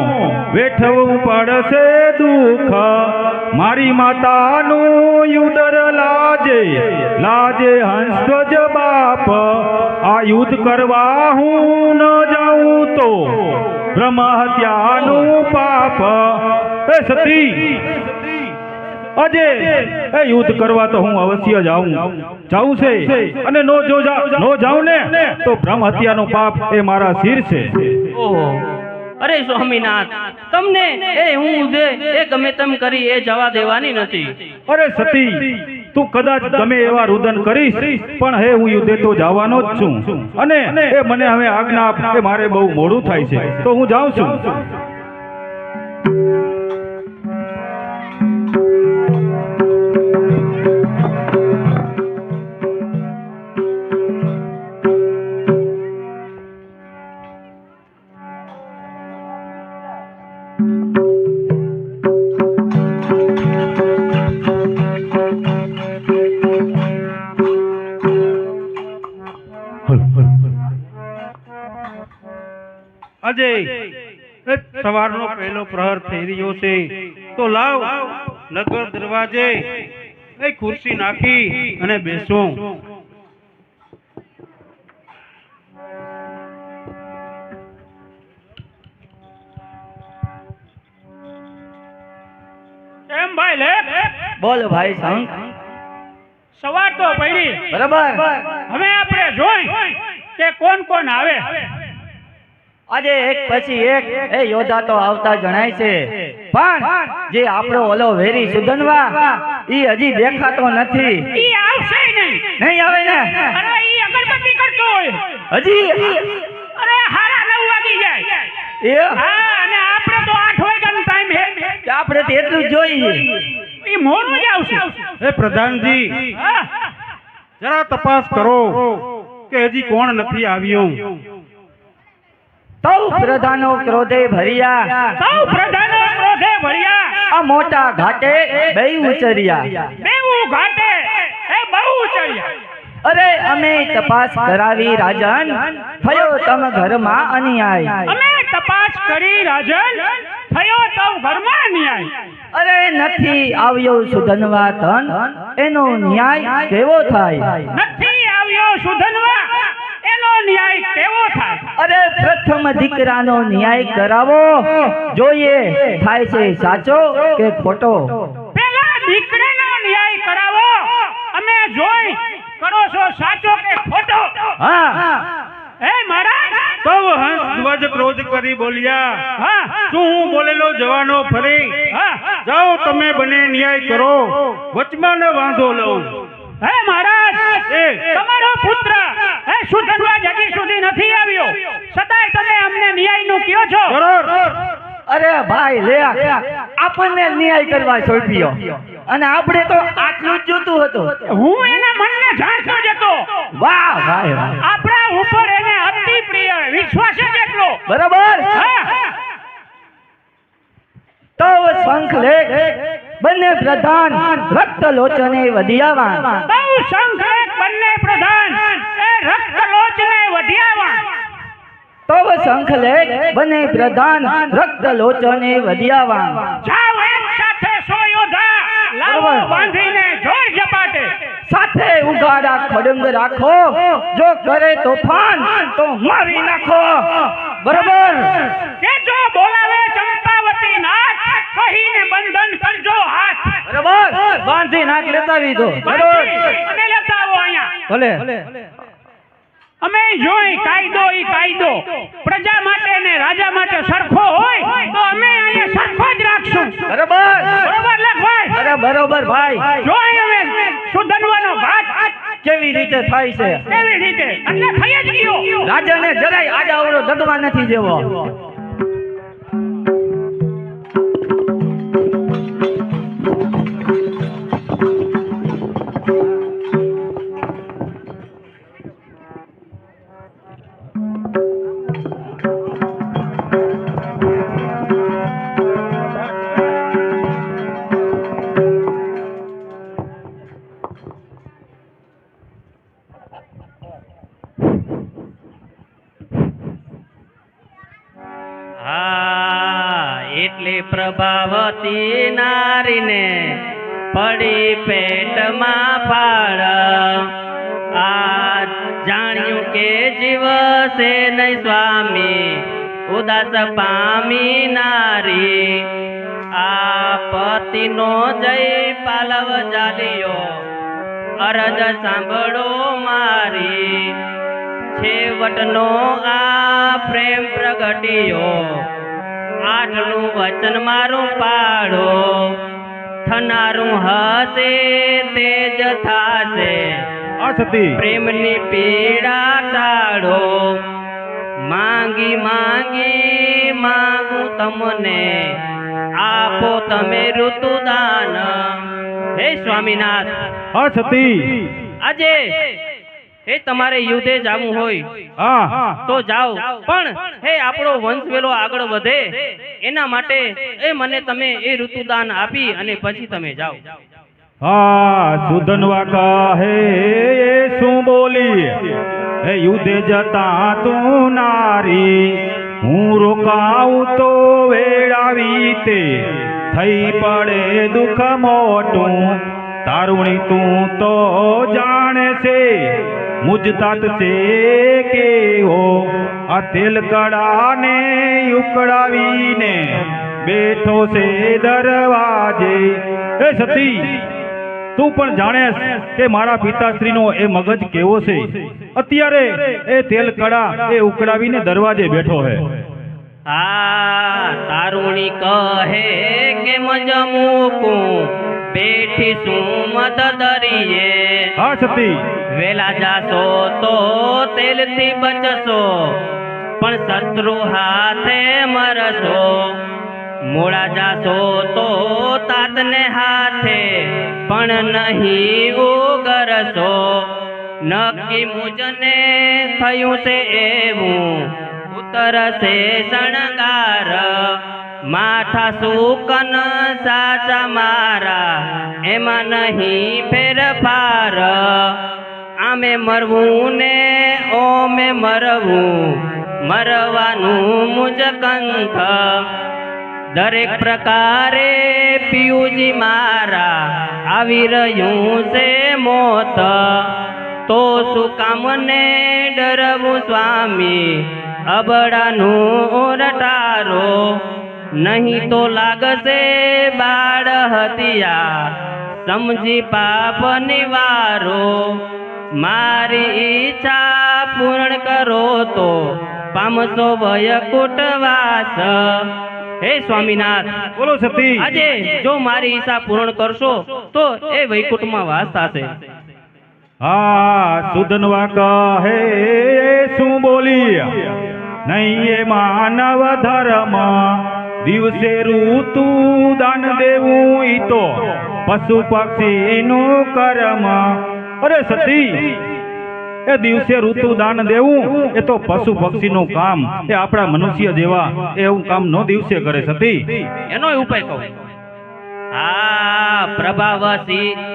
વેઠવું પડશે દુઃખ, મારી માતાનું યુદર લાજે હંસધ્વજ બાપ. આ યુદ્ધ કરવા હું ન જાઉં તો બ્રહ્મ હત્યાનું પાપ. એ સતી, આજે એ યુદ્ધ કરવા તો હું અવશ્ય જાઉં છે, અને નો જાઉં ને તો બ્રહ્મ હત્યાનું પાપ એ મારા શિર છે. ઓહો, અરે સ્વામીનાથ, તમને એ હું એ ગમે તેમ કરી એ જવા દેવાની નથી. અરે સતી, તું કદાચ ગમે એવા રુદન કરીશ પણ હે હું યુદ્ધે તો જવાનો જ છું અને એ મને હવે આજ્ઞા આપ કે મારે બહુ મોડું થાય છે તો હું જાઉં છું. અજય સવારનો પહેલો પ્રહર થઈ રહ્યો છે તો લાવ નગર દરવાજે એ ખુરશી નાખી અને બેસો. એમ ભાઈ લે બોલ ભાઈ શંખ. સવાર તો પડી, બરાબર. હવે આપણે જોઈ કે કોણ કોણ આવે. આજે એક પછી એક એ યોદ્ધા તો આવતા જણાય છે પણ જે આપણો ઓલો વેરી સુધનવા ઈ હજી દેખાતો નથી. ઈ આવશે નહીં. નહીં આવે ને? અરે ઈ અગરબત્તી કરતો હોય. હજી અરે હારા 9 વાગી જાય. એ હા, અને આપણે તો 8 વાગ્યાનો ટાઈમ હે. આપણે તો એટલું જ જોઈએ. ઈ મોડું જ આવશે. એ પ્રધાનજી હા, જરા તપાસ કરો કે હજી કોણ નથી આવ્યું. સૌ પ્રધાનો ક્રોધે ભર્યા, સૌ પ્રધાનો ક્રોધે ભર્યા, આ મોટા ઘાટે બેય ઉચર્યા. બેઉ ઘાટે એ બહુ ચડ્યા. અરે અમે તપાસ કરાવી રાજન, થયો તમ ઘરમાં અન્યાય. અમે તપાસ કરી રાજન, થયો તો ઘરમાં ન્યાય. અરે નથી આવ્યો સુધનવા તન, એનો ન્યાય કેવો થાય? નથી આવ્યો સુધનવા, એનો ન્યાય કેવો થાય? અરે પ્રથમ દીકરાનો ન્યાય કરાવો, જોઈએ થાય છે સાચો કે ખોટો. પેલા દીકરાનો ન્યાય કરાવો, અમે જોઈ કરો છો સાચો કે ખોટો. હા હે મહારાજ. તો હંસ ધ્વજ ક્રોધ કરી બોલ્યા, હા, શું હું બોલેલો જવાનો ફરી? હા, જાઓ તમે બને ન્યાય કરો, વચમાં ન વાંધો લઉં. હે મહારાજ, એ તમારો પુત્ર હે સુધનવા હજી સુધી નથી આવ્યો, છતાંય તમે અમને ન્યાયનું કહો છો. બરોબર. અરે ભાઈ લે, આપણને ન્યાય કરવા સોંપ્યો અને આપણે તો આટલું જ જોતું હતું. હું એના મનને જાણતો જ હતો. વાહ ભાઈ વાહ, આપણા ઉપર એને અતિ પ્રિય વિશ્વાસ જ એટલો. બરાબર. હા, તો શંખ લેખ બંને પ્રધાન રક્ત લોચને વધ્યાવા. બહુ સંઘર્ષ બંને પ્રધાન એ રક્તલોચને વધ્યાવા. તો શંખ લેખ બંને પ્રધાન રક્ત લોચને વધ્યાવા. જાઓ એક સાથે 100 યોદ્ધા લાવો બરાબર. બાંધીને જોર ઝપાટે. સાથે ઉગાડા ખડંગ રાખો, જો કરે તોફાન તો મારી નાખો. બરાબર. કે જો બોલાવે ચંપાવતી નાથ, કહીને બંધન કરજો હાથ. બરાબર, બાંધી નાખ લેતા વીધો. બાંધી અને લેતા આવો અહીંયા. ભલે. અમે જોઈ કાયદો ઈ કાયદો પ્રજા માટે ને રાજા માટે સરખો હોય તો અમે અહીંયા સરખો જ રાખશું. બરાબર. બરોબર લખભાઈ? અરે બરોબર ભાઈ. જોઈ અમે સુધનવાનો ઘાટ કેવી રીતે થાય છે? કેવી રીતે એટલે થઈ જ ગયો. રાજાને જરાય આડાવડો દગવા નથી જેવો. એટલી પ્રભાવતી નારીને પડી પેટમાં ફાળ. આ જાણ્યું કે જીવશે નહીં સ્વામી, ઉદાસ પામી નારી. આ પતિનો જય પાલવ જાલિયો, અરજ સાંભળો મારી. છેવટનો આ પ્રેમ પ્રગટ્યો, આટલું વચન મારું પાડો. ઓળખનારું હશે તે જ થાશે આ સતી પ્રેમની પીડા ટાળો માંગી માંગી માંગું તમને આપો તમે ઋતુદાન હે સ્વામીનાથ આ સતી આજે હે તમારે યુદ્ધે જાવું હોય હા તો જાઓ પણ હે આપણો વંશ વેલો આગળ વધે એના માટે એ મને તમે એ ઋતુદાન આપી અને પછી તમે જાઓ હા સુધનવા કહે એ શું બોલી હે યુદ્ધે જતા તું નારી હું રોકાઉં તો વેળાવી તે થઈ પડે દુઃખ મોટું તારુણી તું તો જાણે છે મુજતાત છે કેવો આ તેલ કડાને ઉકળાવીને બેઠો છે દરવાજે એ સતી તું પણ જાણેસ કે મારા પિતાશ્રીનો એ મગજ કેવો છે અત્યારે એ તેલ કડા એ ઉકળાવીને દરવાજે બેઠો છે આ તારુણી કહે કે મજ મૂકું બેઠી શું મત દરીએ હા સતી વેલા જાશો તો તેલથી બચશો પણ શત્રુ હાથે મરશો મોડા જાશો તો તાતને હાથે પણ નહીં ઉગરશો નક્કી મુજને થયું છે એવું ઉતરશે શણગાર માથા સુકન સાચા મારા એમાં નહીં ફેરફાર આમે મરવું ને ઓમે મરવું મરવાનું મુજ કંથ દરેક પ્રકારે પિયુજી મારા આવી રહ્યું છે મોત તો શું કામને ડરવું સ્વામી અબડાનું રટારો નહીં તો લાગશે બાળ હતિયા સમજી પાપ નિવારો મારી ઈચ્છા પૂર્ણ કરો તો પામશો વયકુટવાસ હે સ્વામીનાથ બોલો સતી આજે જો મારી ઈચ્છા પૂર્ણ કરશો તો એ વૈકુંઠમાં વાસ થશે હા સુધનવા કહે શું બોલી નહીં એ માનવ ધર્મ દિવસે ઋતુ દાન દેવું ઈ તો પશુ પક્ષીનું કર્મ અરે સતી એ દિવસે ઋતુ દાન દેવું એ તો પશુ પક્ષીનું કામ એ આપણા મનુષ્ય જેવા એવું કામ નો દિવસે કરે સતી એનો ઉપાય કહું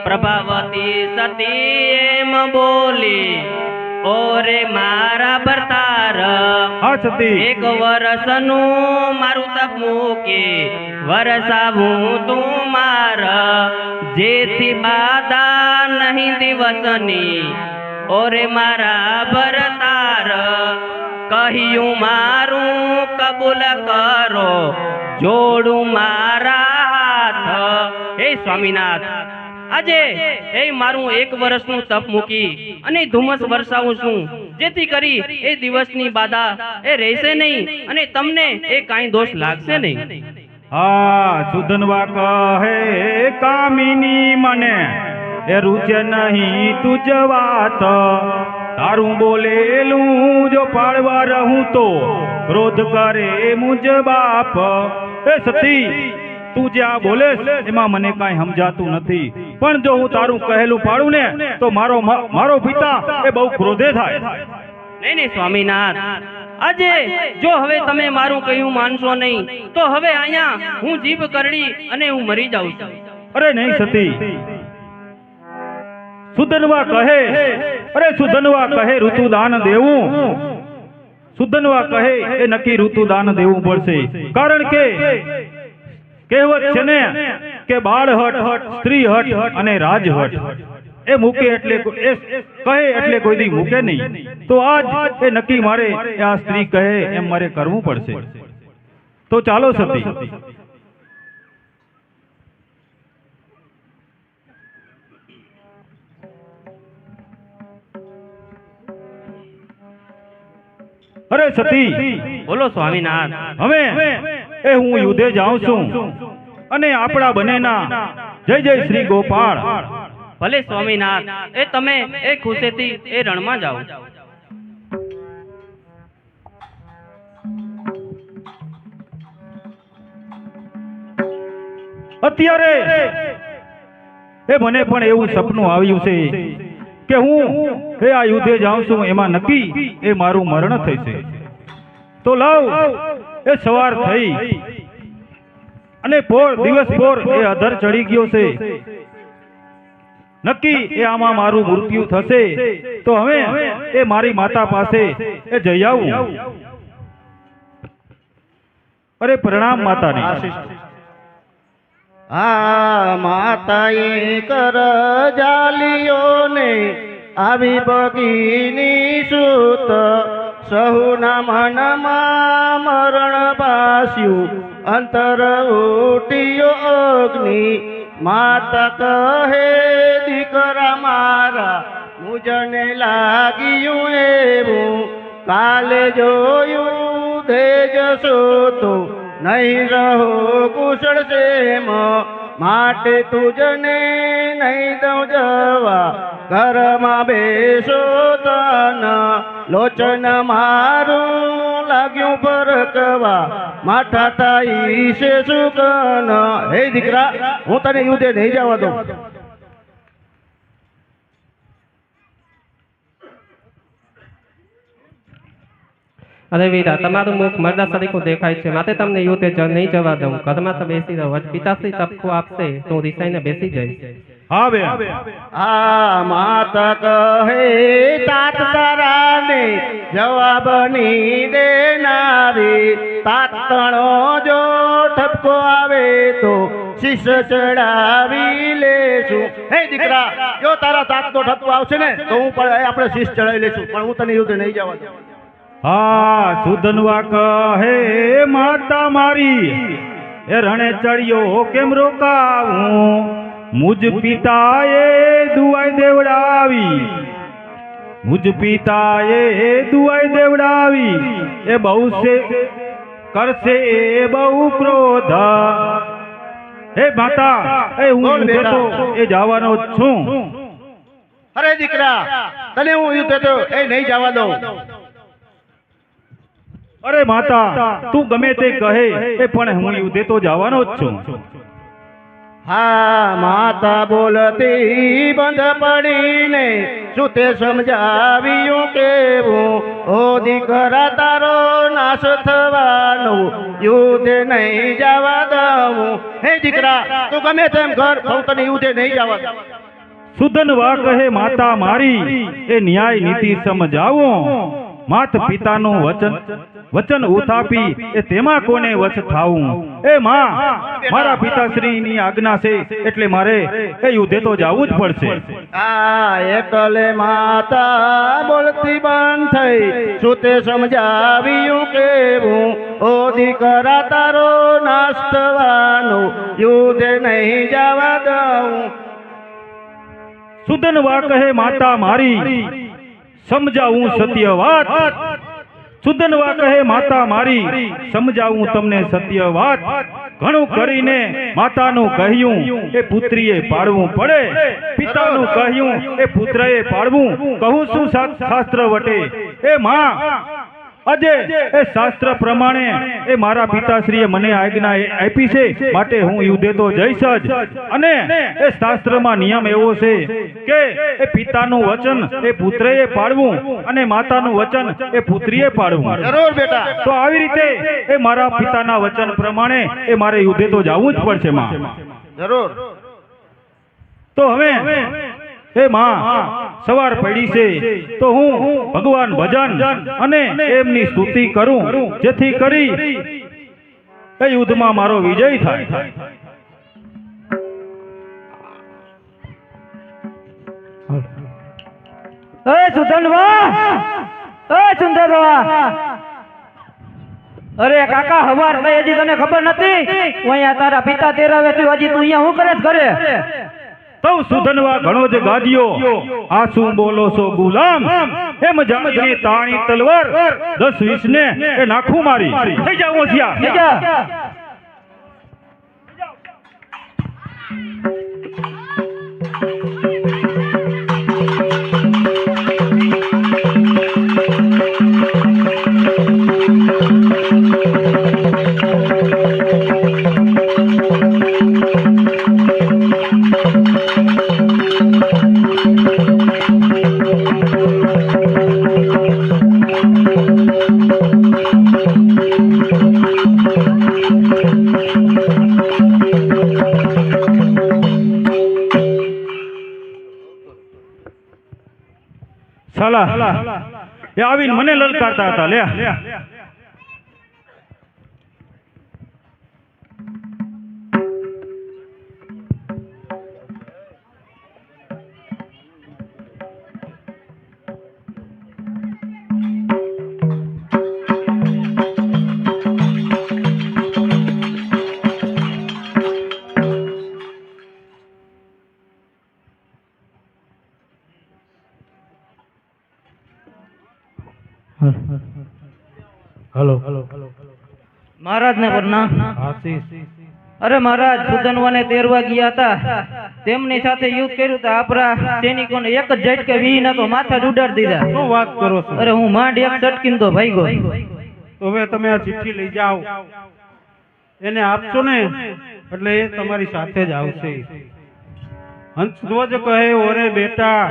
પ્રભાવતી સતી એમ બોલી ઓરે મારા ભરતાર હા સતી એક વર્ષનું મારું તપ મૂકી વરસાવું તું માર જેથી બાધા નહીં દિવસની ઓરે મારા ભરતાર કહ્યું મારું કબૂલ કરો જોડું મારા હાથ હે સ્વામીનાથ આજે એ મારું એક વર્ષનું તપ મૂકી અને ધુમ્મસ વરસાવું છું જેથી કરી એ દિવસની બાધા એ રહેશે નહીં અને તમને એ કાંઈ દોષ લાગશે નહીં હા સુધનવા કહે કામિની મને એ રૂચે નહીં તુજ વાત તારું બોલેલું જો પાળવા રહું તો ક્રોધ કરે મુજ બાપ એ સતી તું જે આ બોલેસ એમાં મને કાંઈ સમજાતું નથી પણ જો હું તારું કહેલું પાડું ને તો મારો પિતા એ બહુ ક્રોધે થાય નહીં સ્વામીનાથ આજે જો હવે તમે મારું કહ્યું માનશો નહીં તો હવે અહીંયા હું જીભ કરડી અને હું મરી જાઉં છું અરે નહીં સતી સુધનવા કહે સુધનવા કહે ઋતુદાન દેવું સુધનવા કહે એ નક્કી ઋતુદાન દેવું પડશે કારણ કે કહેવત છે ને કે બાળ હટ સ્ત્રી હટ અને રાજ હટ એ મૂકે એટલે એ કહે એટલે કોઈ દી મૂકે નહીં તો આજ એ નક્કી મારે આ સ્ત્રી કહે એમ મારે કરવું પડશે તો ચાલો સતી અરે સતી બોલો સ્વામીનાથ હવે એ હું યુદ્ધે જાઉં છું અને આપણા બંનેના જય જય શ્રી ગોપાળ. ભલે સ્વામીનાથ, એ તમે એ ખુશીથી એ રણમાં જાઓ. અત્યારે એ મને પણ એવું સપનું આવ્યું છે કે હું એ આ યુદ્ધે જાઉં છું, એમાં નક્કી એ મારું મરણ થશે. તો લાવ એ સવાર થઈ અને દિવસ પોર એ અધર ચડી ગયો છે. નક્કી એ આમાં મારું મૃત્યુ થશે. તો હવે એ મારી માતા પાસે એ જઈ આવું. અરે પ્રણામ માતાને. આ માતાએ કર જાલિયો ને આવી બગીની સૂત સહુના મનમાં મરણ પાસ્યું અંતર ઉઠ્યો અગ્નિ. માતા કહે દીકરા મારા મુજને લાગ્યું એવું કાલે જોયું દેજ તો નહીં રહો કુશળ સેમ માટે તુજને નહીં દઉં જવા ઘરમાં બેસો તન લોચન મારું લાગ્યું ફરકવા માઠા તાઈ છે સુકન. હે દીકરા, હું તને યુદ્ધે નહીં જવા દઉં. અરે વીરા, તમારું મુખ મરદા સરીખું દેખાય છે, માટે તમને યુદ્ધે નહીં જવા દઉં. ઘરમાં તો બેસી રહો. પિતાશ્રી તપકો આપશે તો હું રિસાઈને બેસી જઈશ. હા બે આ માતા કહે તાત તારાને જવાબની દેનારી. તાતણો જો ઠપકો આવે તો શીશ ચડાવી લેશું. હે દીકરા, જો તારા તાતનો ઠપકો આવશે ને તો હું પણ આપણે શીશ ચડાવી લેશું, પણ હું તને યુદ્ધ નહીં જવા દઉં. હા સુધનવા કહે માતા મારી એ રણે ચડ્યો કેમ રોકાવું. મુજ પિતાએ દુઆઈ દેવડાવી. મુજ પિતાએ દુઆઈ દેવડાવી. એ બહુ છે કરશે એ બહુ ક્રોધ. હે માતા, એ હું તો એ જવાનો જ છું. અરે દીકરા, તને હું યુદ્ધ તો એ નહીં જવા દઉં. અરે માતા, તું ગમે તે કહે એ પણ હું યુદ્ધે તો જવાનો જ છું. હા માતા બોલતી બંધ પડીને શું તે સમજાવ્યું કેવું. ઓ દીકરા, તારો નાશ થવાનો યુદ્ધે નહીં જવા દઉં. હે દીકરા, તું ગમે તેમ ઘર હું તને યુદ્ધે નહીં જવા દઉં. સુધનવા કહે માતા મારી એ ન્યાય નીતિ સમજાવો. માત પિતાનું વચન ઉથાપી એ તેમાં કોને વચ થાવું. એ માં, મારા પિતાશ્રીની આજ્ઞા છે એટલે મારે એ યુદ્ધે તો જવું જ પડશે. આ એકલે માતા બોલતી બંધ થઈ શું તે સમજાવ્યું કેવું. ઓ દીકરા, તારો નાશ થવાનો યુદ્ધે નહીં જવા દઉં. સુધનવા કહે માતા મારી સમજાવું સત્ય વાત. સુધનવા કહે માતા મારી સમજાવું તમને સત્ય વાત. ઘણું કરીને માતાનું કહ્યું એ પુત્રીએ પાડવું પડે. પિતાનું કહ્યું એ પુત્રએ પાડવું. કહું છું શાસ્ત્ર વટે. એ માં, આજે એ શાસ્ત્ર પ્રમાણે એ મારા પિતાશ્રીએ મને આજ્ઞા આપી છે, માટે હું યુદ્ધે તો જઈશ જ. અને એ શાસ્ત્રમાં નિયમ એવો છે કે એ પિતાનું વચન એ પુત્રએ પાડવું અને માતાનું વચન એ પુત્રીએ પાડવું. જરૂર બેટા. તો આવી રીતે એ મારા પિતાના વચન પ્રમાણે એ મારે યુદ્ધે તો જવું જ પડશે માં. જરૂર. તો હવે એ માં સવાર પડી છે તો હું ભગવાન ભજન અને એમની સ્તુતિ કરું, જેથી કરી એ યુદ્ધમાં મારો વિજય થાય. એ સુધનવા, એ સુંદરવા. અરે કાકા, હવાર થઈ હજી તને ખબર નથી? હું અહીંયા તારા પિતા તેરાવે તું હજી તું અહીંયા હું કરે ઘરે? તો સુધનવા ઘણો જ ગાજ્યો. આ શું બોલો છો ગુલામ? એમ જાણીને તાણી તલવાર 10-20 ને એ નાખું મારી. થઈ જાવ ઓછિયા. સાલા એ આવીને મને લલકારતા હતા લે હલો મહારાજ ને પ્રણામ. આશીષ અરે મહારાજ સુધનવાને તેરવા ગયા હતા, તેમની સાથે યુદ્ધ કર્યું તો આપણા સૈનિકોને એક જ ઝટકે વીના તો માથા જ ઉડાડી દીધા. શું વાત કરો છો? અરે હું માંડ એક ઝટકીને તો ભાગ્યો. તો હવે તમે આ ચિઠ્ઠી લઈ જાઓ, એને આપશો ને એટલે એ તમારી સાથે જ આવશે. હંસધ્વજ કહે ઓરે બેટા,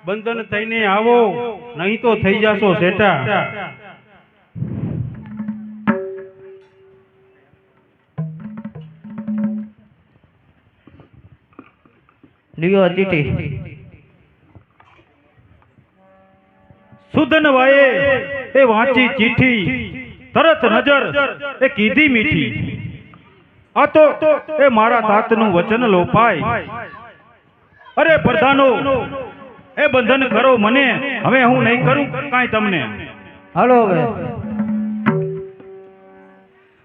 બંધન થઈને આવો, નહીં તો થઈ જાશો શેઠા. લ્યો ચીઠી. સુધનવાએ એ વાંચી ચીઠી, તરત નજર એ કીધી મીઠી. આ તો એ મારા તાતનું વચન લોપાય. અરે પ્રધાનો એ બંધન કરો મને, હવે હું નહીં કરું કાંઈ તમને. હાલો હવે.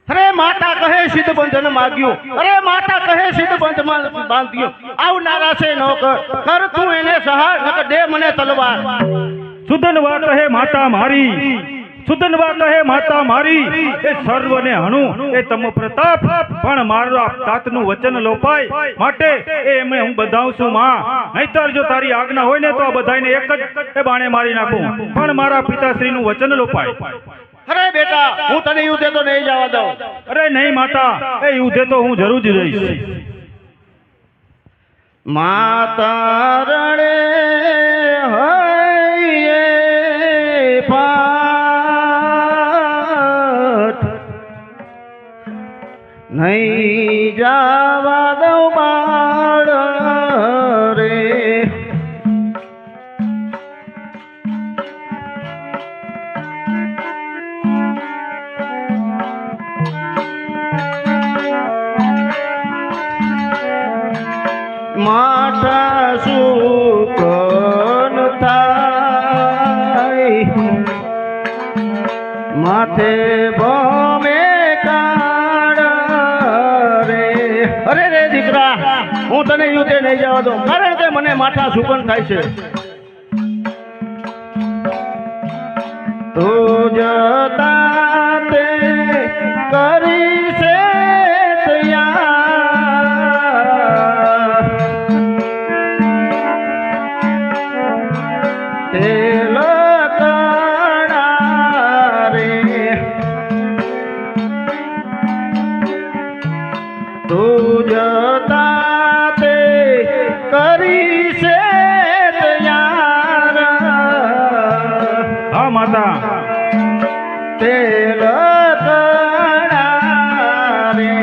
અરે માતા કહે સિદ્ધ બંધન માગ્યું, અરે માતા કહે સિદ્ધ બંધન બાંધ્યું. આવનારા છે નો કર તું એને સહાર, નકર દે મને તલવાર. સુધનવા કહે માતા મારી, સુધનવા કહે માતા મારી, એ સર્વને હણું એ તમ પ્રતાપ, પણ મારા તાતનું વચન લોપાય, માટે એમ હું બધાઉં છું માં. નહીતર જો તારી આજ્ઞા હોય ને તો આ બધાને એક જ બાણે મારી નાખું, પણ મારા પિતાશ્રીનું વચન લોપાય. અરે બેટા, હું તને યુદ્ધે તો નહીં જવા દઉં. અરે નહીં માતા, એ યુદ્ધે તો હું જરૂર જ રહીશ. માતા રણે હૈયે પાઠ, નહીં જવા દઉં બાળ રે. માતા સુકન થાય, માથે ભમે કાળ રે. અરે રે દીકરા, હું તને યુદ્ધે નહીં જવા દઉં, કારણ કે મને માથા સુકન થાય છે. તો જતા તે કરી છે તેલ કણા રે.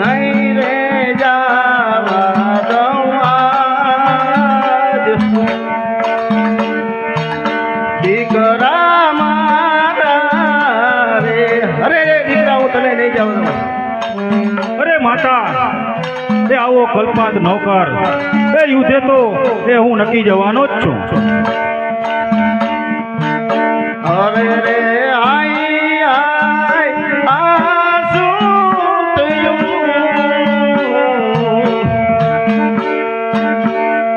નહીં રે જાવા દઉં આજ, દીકરા મારા રે. અરે રે દીકરા, હું તને નહીં જવા દઉં. અરે માતા, એ આવો કલ્પાત ન કર. એ યુદ્ધે તો એ હું નક્કી જવાનો જ છું. અરે રે આઈ આઈ આસુ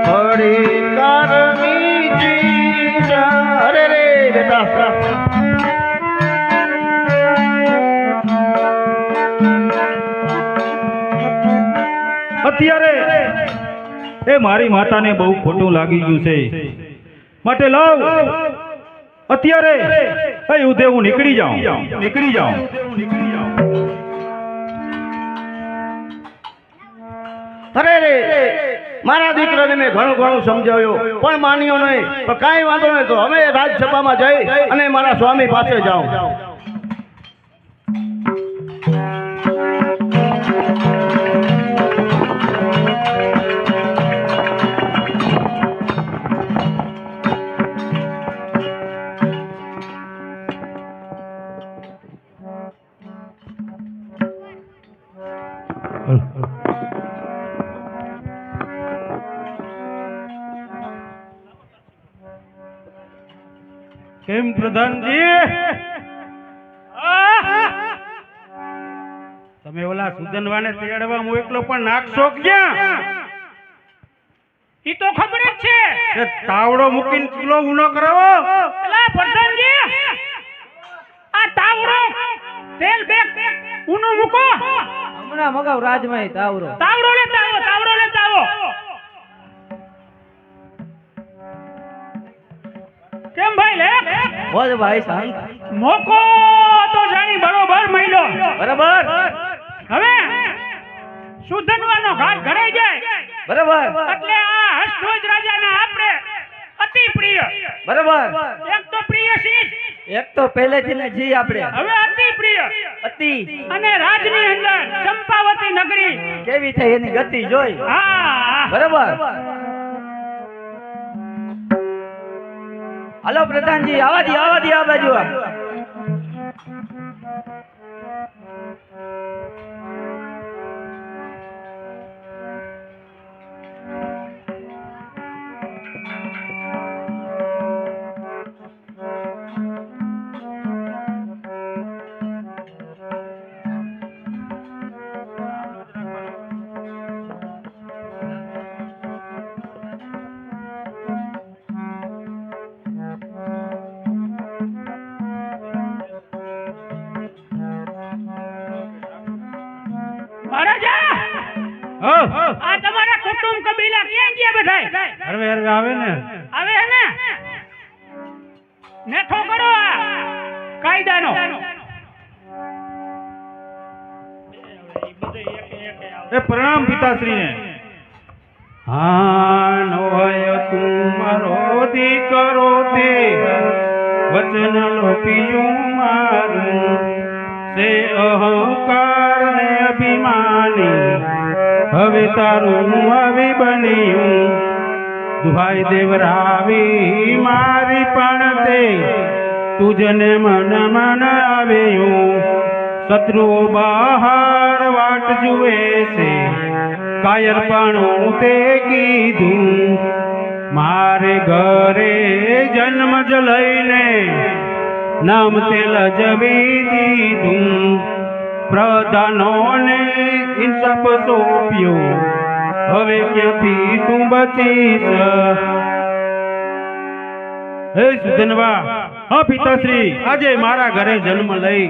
હરી કરમી જી. અરે રે બેટા, અત્યારે એ મારી માતાને બહુ ખોટું લાગી ગયું છે, માટે લાવ અત્યારે એ યુદ્ધે હું નીકળી જાઉં. અરે રે મારા દીકરાને મેં ઘણું સમજાવ્યો પણ માન્યો નહીં. પણ કાંઈ વાંધો નહીં, તો હવે રાજસભામાં જઈ અને મારા સ્વામી પાસે જાઉં. કેમ પ્રધાનજી? તમે ઓલા સુદનવાને તેડવા મોકલો પણ નાખશો ક્યાં? ઈ તો ખબર જ છે. એ તાવડો મૂકીને ચૂલો ઊનો કરાવો. એલા પ્રધાનજી, આ તાવડો તેલ બેગ ઊનું મૂકો. હમણાં મગાવ રાજમાં તાવરો. તાવડો લેતા આવો, તાવડો લેતા આવો. કેમ ભાઈ લે? બોલ ભાઈ શાંત. મોકો તો જાણી બરોબર મહિલો. બરાબર હવે સુધનવાનો ઘાટ ઘડાઈ જાય બરાબર એટલે આ હર્ષધ્વજ રાજાના આપણે અતિ પ્રિય. બરાબર. એક તો પ્રિય શીશ, એક તો પહેલેથી ને જી આપણે હવે અતિ પ્રિય. અતિ અને રાજની અંદર ચંપાવતી નગરી કેવી થઈ એની ગતિ જોઈ. હા બરાબર. હાલો પ્રધાનજી, આવા દી આ બાજુ આ. મહારાજા, આ તમારા કુટુંબ કબીલા ક્યાં ગયા બધાય? હરવે હરવે આવે ને. આવે હે ને? નેઠો કરો આ કાયદાનો. એ પ્રણામ પિતાશ્રીને. હા નોય તું મારો દીકરો તે વચન લોપિયું મારું સે અહંકાર ને અભિમાની હવે તારું આવી બન્યું દુહાઈ દેવરાવી મારી પણ તે તુજને મન મન આવ્યું શત્રુઓ બહાર વાટ જુએ છે કાયરપણું તે કીધું મારે ઘરે જન્મ જ લઈને નામ તે લજવી દીધું પ્રધાનોને ઇન્સાફ સોંપ્યો હવે ક્યાંથી તું બચીશ. હે સુધનવા, હા પિતાશ્રી, આજે મારા ઘરે જન્મ લઈ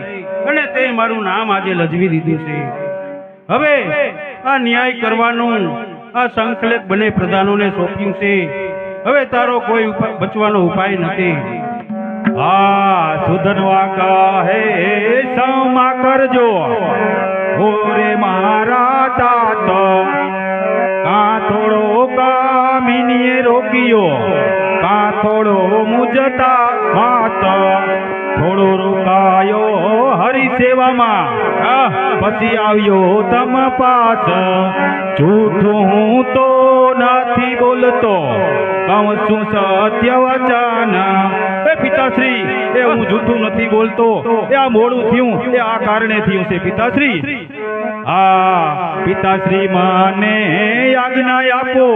અને તે મારું નામ આજે લજવી દીધું છે. હવે આ ન્યાય કરવાનું આ સંકલેખ બને પ્રધાનોને સોંપ્યું છે. હવે તારો કોઈ બચવાનો ઉપાય નથી. હા સુધનવા કહે ક્ષમા કરજો ઓરે મારા તાત કાં થોડો કામિનીએ રોક્યો કાં થોડો મુજતા માત થોડો રોકાયો હરિ સેવામાં પછી આવ્યો તમ પાસ જૂઠું હું તો નથી બોલતો કહું છું સત્ય વચન. એ પિતાશ્રી, એ હું જૂઠું નથી બોલતો, એ આ મોડું થયું એ આ કારણે થયું છે પિતાશ્રી. હા પિતાશ્રી, મને આજ્ઞા આપો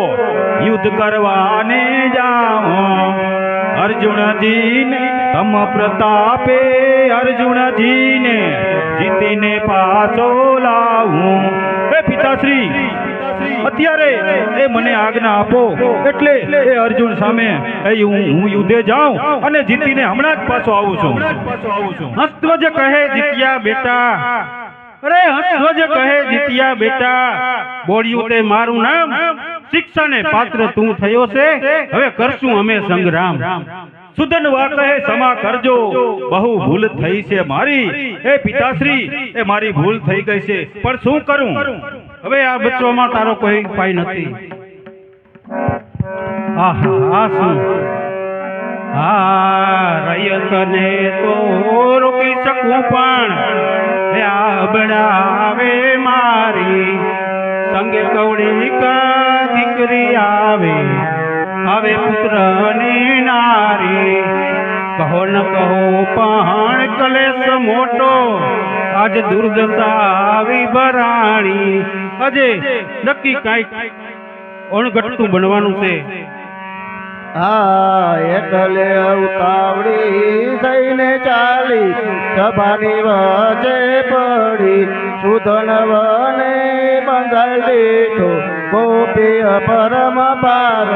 યુદ્ધ કરવાને જાઓ અર્જુનજીને તમ પ્રતાપે અર્જુનજીને જીતીને પાછો લાવું. એ પિતાશ્રી, અત્યારે એ મને આજ્ઞા આપો એટલે એ અર્જુન સામે હું યુદ્ધે જાઉં અને જીતીને હમણાં જ પાછો આવું છું. હસ્તધ્વજ કહે જીત્યા બેટા, અરે હસ્તધ્વજ કહે જીત્યા બેટા, બોલ્યું તે મારું નામ, શિક્ષાને પાત્ર તું થયો છે, હવે કરશું અમે સંગ્રામ. સુધનવા કહે ક્ષમા કરજો બહુ ભૂલ થઈ છે મારી. એ પિતાશ્રી, એ મારી ભૂલ થઈ ગઈ છે પણ શું કરું? હવે આ બચવામાં તારો કોઈ ઉપાય નથી. આહા શું રયતને તો રોકી શકું પણ બનાવે મારી સંગે કવડી કા દીકરી આવે હવે પુત્રની નારી. કહો ન કહો પણ કલેશ મોટો આજ દુર્દશા આવી ભરાણી. આજે નક્કી કાંઈક અણઘટતું બનવાનું છે. હા એટલે ઉતાવળી થઈને ચાલી સભાની વચ્ચે પડી સુધન વને બંધાઈ દીઠો ગોપી પરમ પાર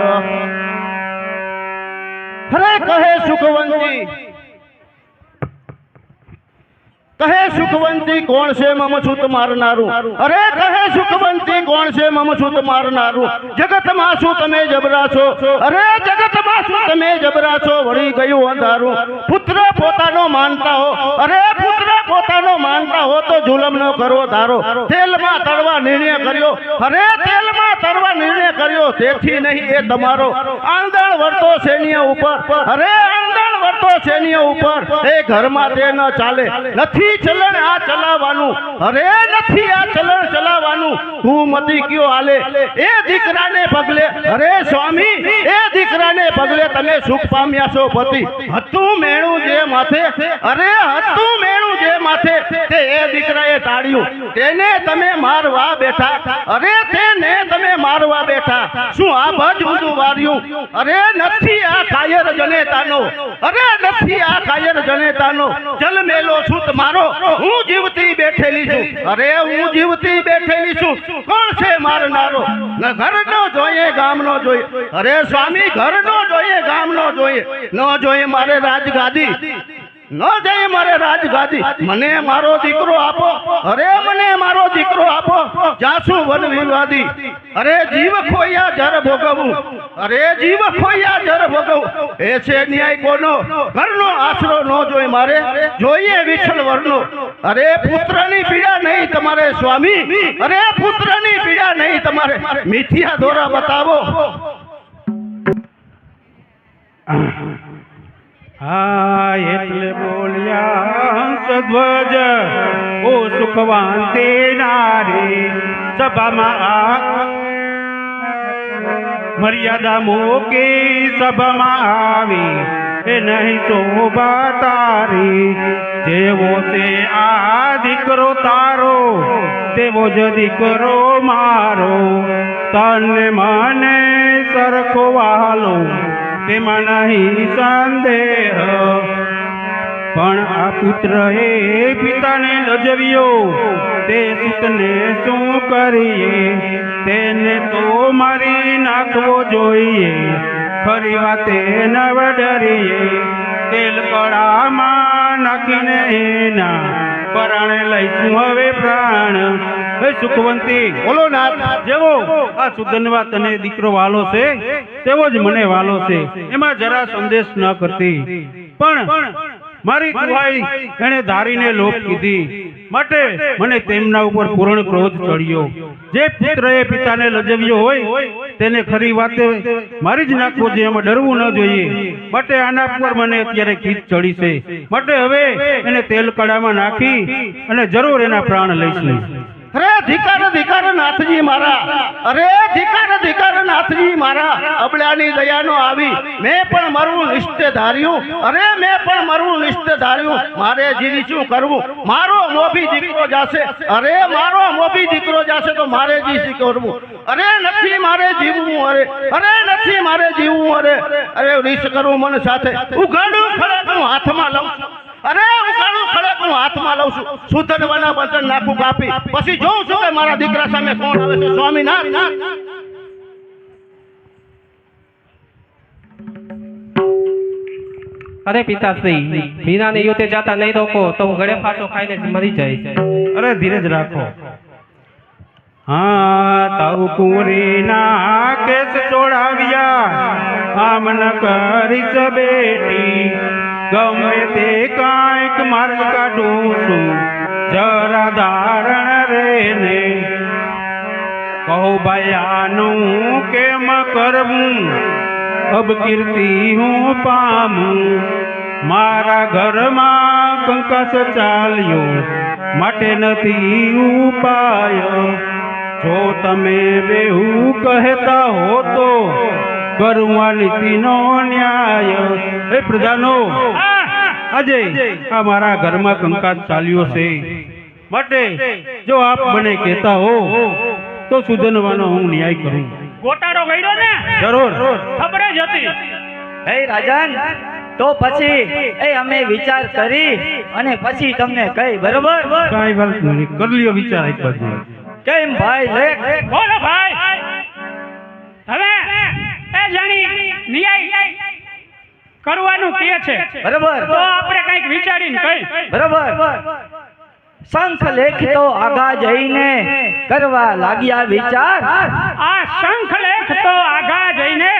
હરે કહે સુખવંતી કહે સુખવંતી કોણ છે મમ છૂત મારનારું અરે કહે સુખવંતી કોણ છે મમ છૂત મારનારું જગતમાં શું તમે જબરા છો અરે જગતમાં શું તમે જબરા છો વળી ગયું અંધારું પુત્ર પોતાનો માનતા હો અરે પુત્ર પોતાનો માનતા હો તો જુલમ ન કરો ધારો તેલમાં તળવા નિર્ણય કર્યો અરે તેલમાં તળવા નિર્ણય કર્યો તેથી નહીં એ તમારો આંધણ વર્તો સૈન્ય ઉપર અરે આંધણ વર્તો સૈન્ય ઉપર એ ઘરમાં તે ન ચાલે નથી ચલણ આ ચલાવવાનું અરે નથી આ ચલણ ચલાવવાનું તું મતી કયો હાલે એ દીકરાને પગલે અરે સ્વામી એ દીકરાને પગલે તમે સુખ પામ્યા છો પતિ હતું મેણું જે માથે અરે હતું મેણું જે માથે તે એ દીકરાએ ટાળ્યું તેને તમે મારવા બેઠા અરે તેને તમે મારવા બેઠા શું આ ભજ ઊંધું વાર્યું અરે નથી આ કાયર જનેતાનો અરે નથી આ કાયર જનેતાનો જલમેલો છૂત મારો હું જીવતી બેઠેલી છું અરે હું જીવતી બેઠેલી છું કોણ છે મારનારો ઘરનો જોઈએ ગામનો જોઈએ અરે સ્વામી ઘરનો જોઈએ ગામનો જોઈએ ન જોઈએ મારે રાજગાદી ન જાય મારે રાજગાદી મને મારો દીકરો આપો અરે મને મારો દીકરો આપો જાસુ વન વિવાદી અરે જીવ ખોયા જર ભોગવું અરે જીવ ખોયા જર ભોગવું એ છે ન્યાય કોનો ઘરનો આશરો ન જોઈ મારે જોઈએ વિઠ્ઠલ વર્ણો અરે પુત્રની પીડા નહીં તમારે સ્વામી અરે પુત્રની પીડા નહીં તમારે મિથ્યા દોરા બતાવો હા એટલે બોલ્યા હંસધ્વજ ઓ સુખવાન તે નારી સભામાં આ મર્યાદા મૂકી સભામાં આવી એ નહીં શોભા તારી જેવો છે આ દીકરો તારો તેવો જ દીકરો મારો તને મને સરખો વાલો તેમાં નહીં સંદેહ પણ આ પુત્ર એ પિતાને લજવ્યો તે સુતને શું કરીએ તેને તો મારી નાખવો જોઈએ ખરી વાતે નવ ડરીએ તેલ કડામાં નાખીને એના પરાણે લઈશું હવે પ્રાણ હે સુખવંતી બોલો નાથ જેવો આ સુધનવા તને દીકરો વાલો છે તેવો જ મને વાલો છે એમાં જરા સંદેશ ન કરતી પણ મારી કુવાઈ એને ધારીને લોપ કીધી માટે મને તેમના ઉપર પૂર્ણ ક્રોધ ચડ્યો જે પુત્રએ પિતાને લજવ્યો હોય તેને ખરી વાતે મારી જ નાખવો જોઈએ એમાં ડરવું ન જોઈએ માટે આના પર મને અત્યારે ખીચ ચડી છે માટે હવે એને તેલ કડામાં નાખી અને જરૂર એના પ્રાણ લઈશું અરે ધિકાર નાથજી મારા અરે ધિકાર નાથજી મારા અબળાની દયાનો આવી મેં પણ મારું નિષ્ઠ ધાર્યું અરે મેં પણ મારું નિષ્ઠ ધાર્યું મારે જીવી શું કરવું મારો મોભી દીકરો જાશે અરે મારો મોભી દીકરો જાશે તો મારે જી કરવું અરે નથી મારે જીવવું અરે નથી મારે જીવવું અરે રીસ કરું મન સાથે ઉઘાડું ખડકનું હાથમાં લઉં અરે ઉઘાડું ખડકનું હાથમાં લઉં છું સુધનવાના બંધન નાખું કાપી પછી જોઉં છું કે મારા દીકરા સામે કોણ આવે છે સ્વામીનાથ અરે પિતાશ્રી મીરાને યુદ્ધે જાતા નહીં રોકો તો હું ગળે ફાંસો ખાઈને મરી જઈશ અરે ધીરજ રાખો હા તારું કુંવરીના કેસ છોડાવ્યા આમ ન કરીશ બેટી ગમે તે કાંઈક માર્ગ કાઢું છું જરા ધારણ રે ને કહો ભાઈ આનું કેમ કરવું અબ કીર્તિ હું પામું મારા ઘરમાં કંકાસ ચાલ્યો માટે નથી ઉપાય જો તમે બેહુ કહેતા હો તો કરું આ નીતિનો ન્યાય હે પ્રજાનો આજે આ મારા ઘરમાં કંકાસ ચાલ્યો છે માટે જો આપ મને કહેતા હો તો સુધનવાનો હું ન્યાય કરું ગોટાળો ગયડો ને જરૂર ખબર જ હતી હે રાજન, તો પછી અમે વિચાર કરી અને પછી તમને કહી, બરોબર? કાંઈ વાત નહીં, કરી લ્યો વિચાર એક બાજુ. કેમ ભાઈ લેખ? બોલો ભાઈ. હવે એ જાણી ન્યાય કરવાનું કહે છે, બરોબર, તો આપણે કંઈક વિચારીને કહી. બરોબર. શંખ લેખ તો આગા જઈને કરવા લાગ્યા વિચાર. આ શંખ લેખ તો આગા જઈને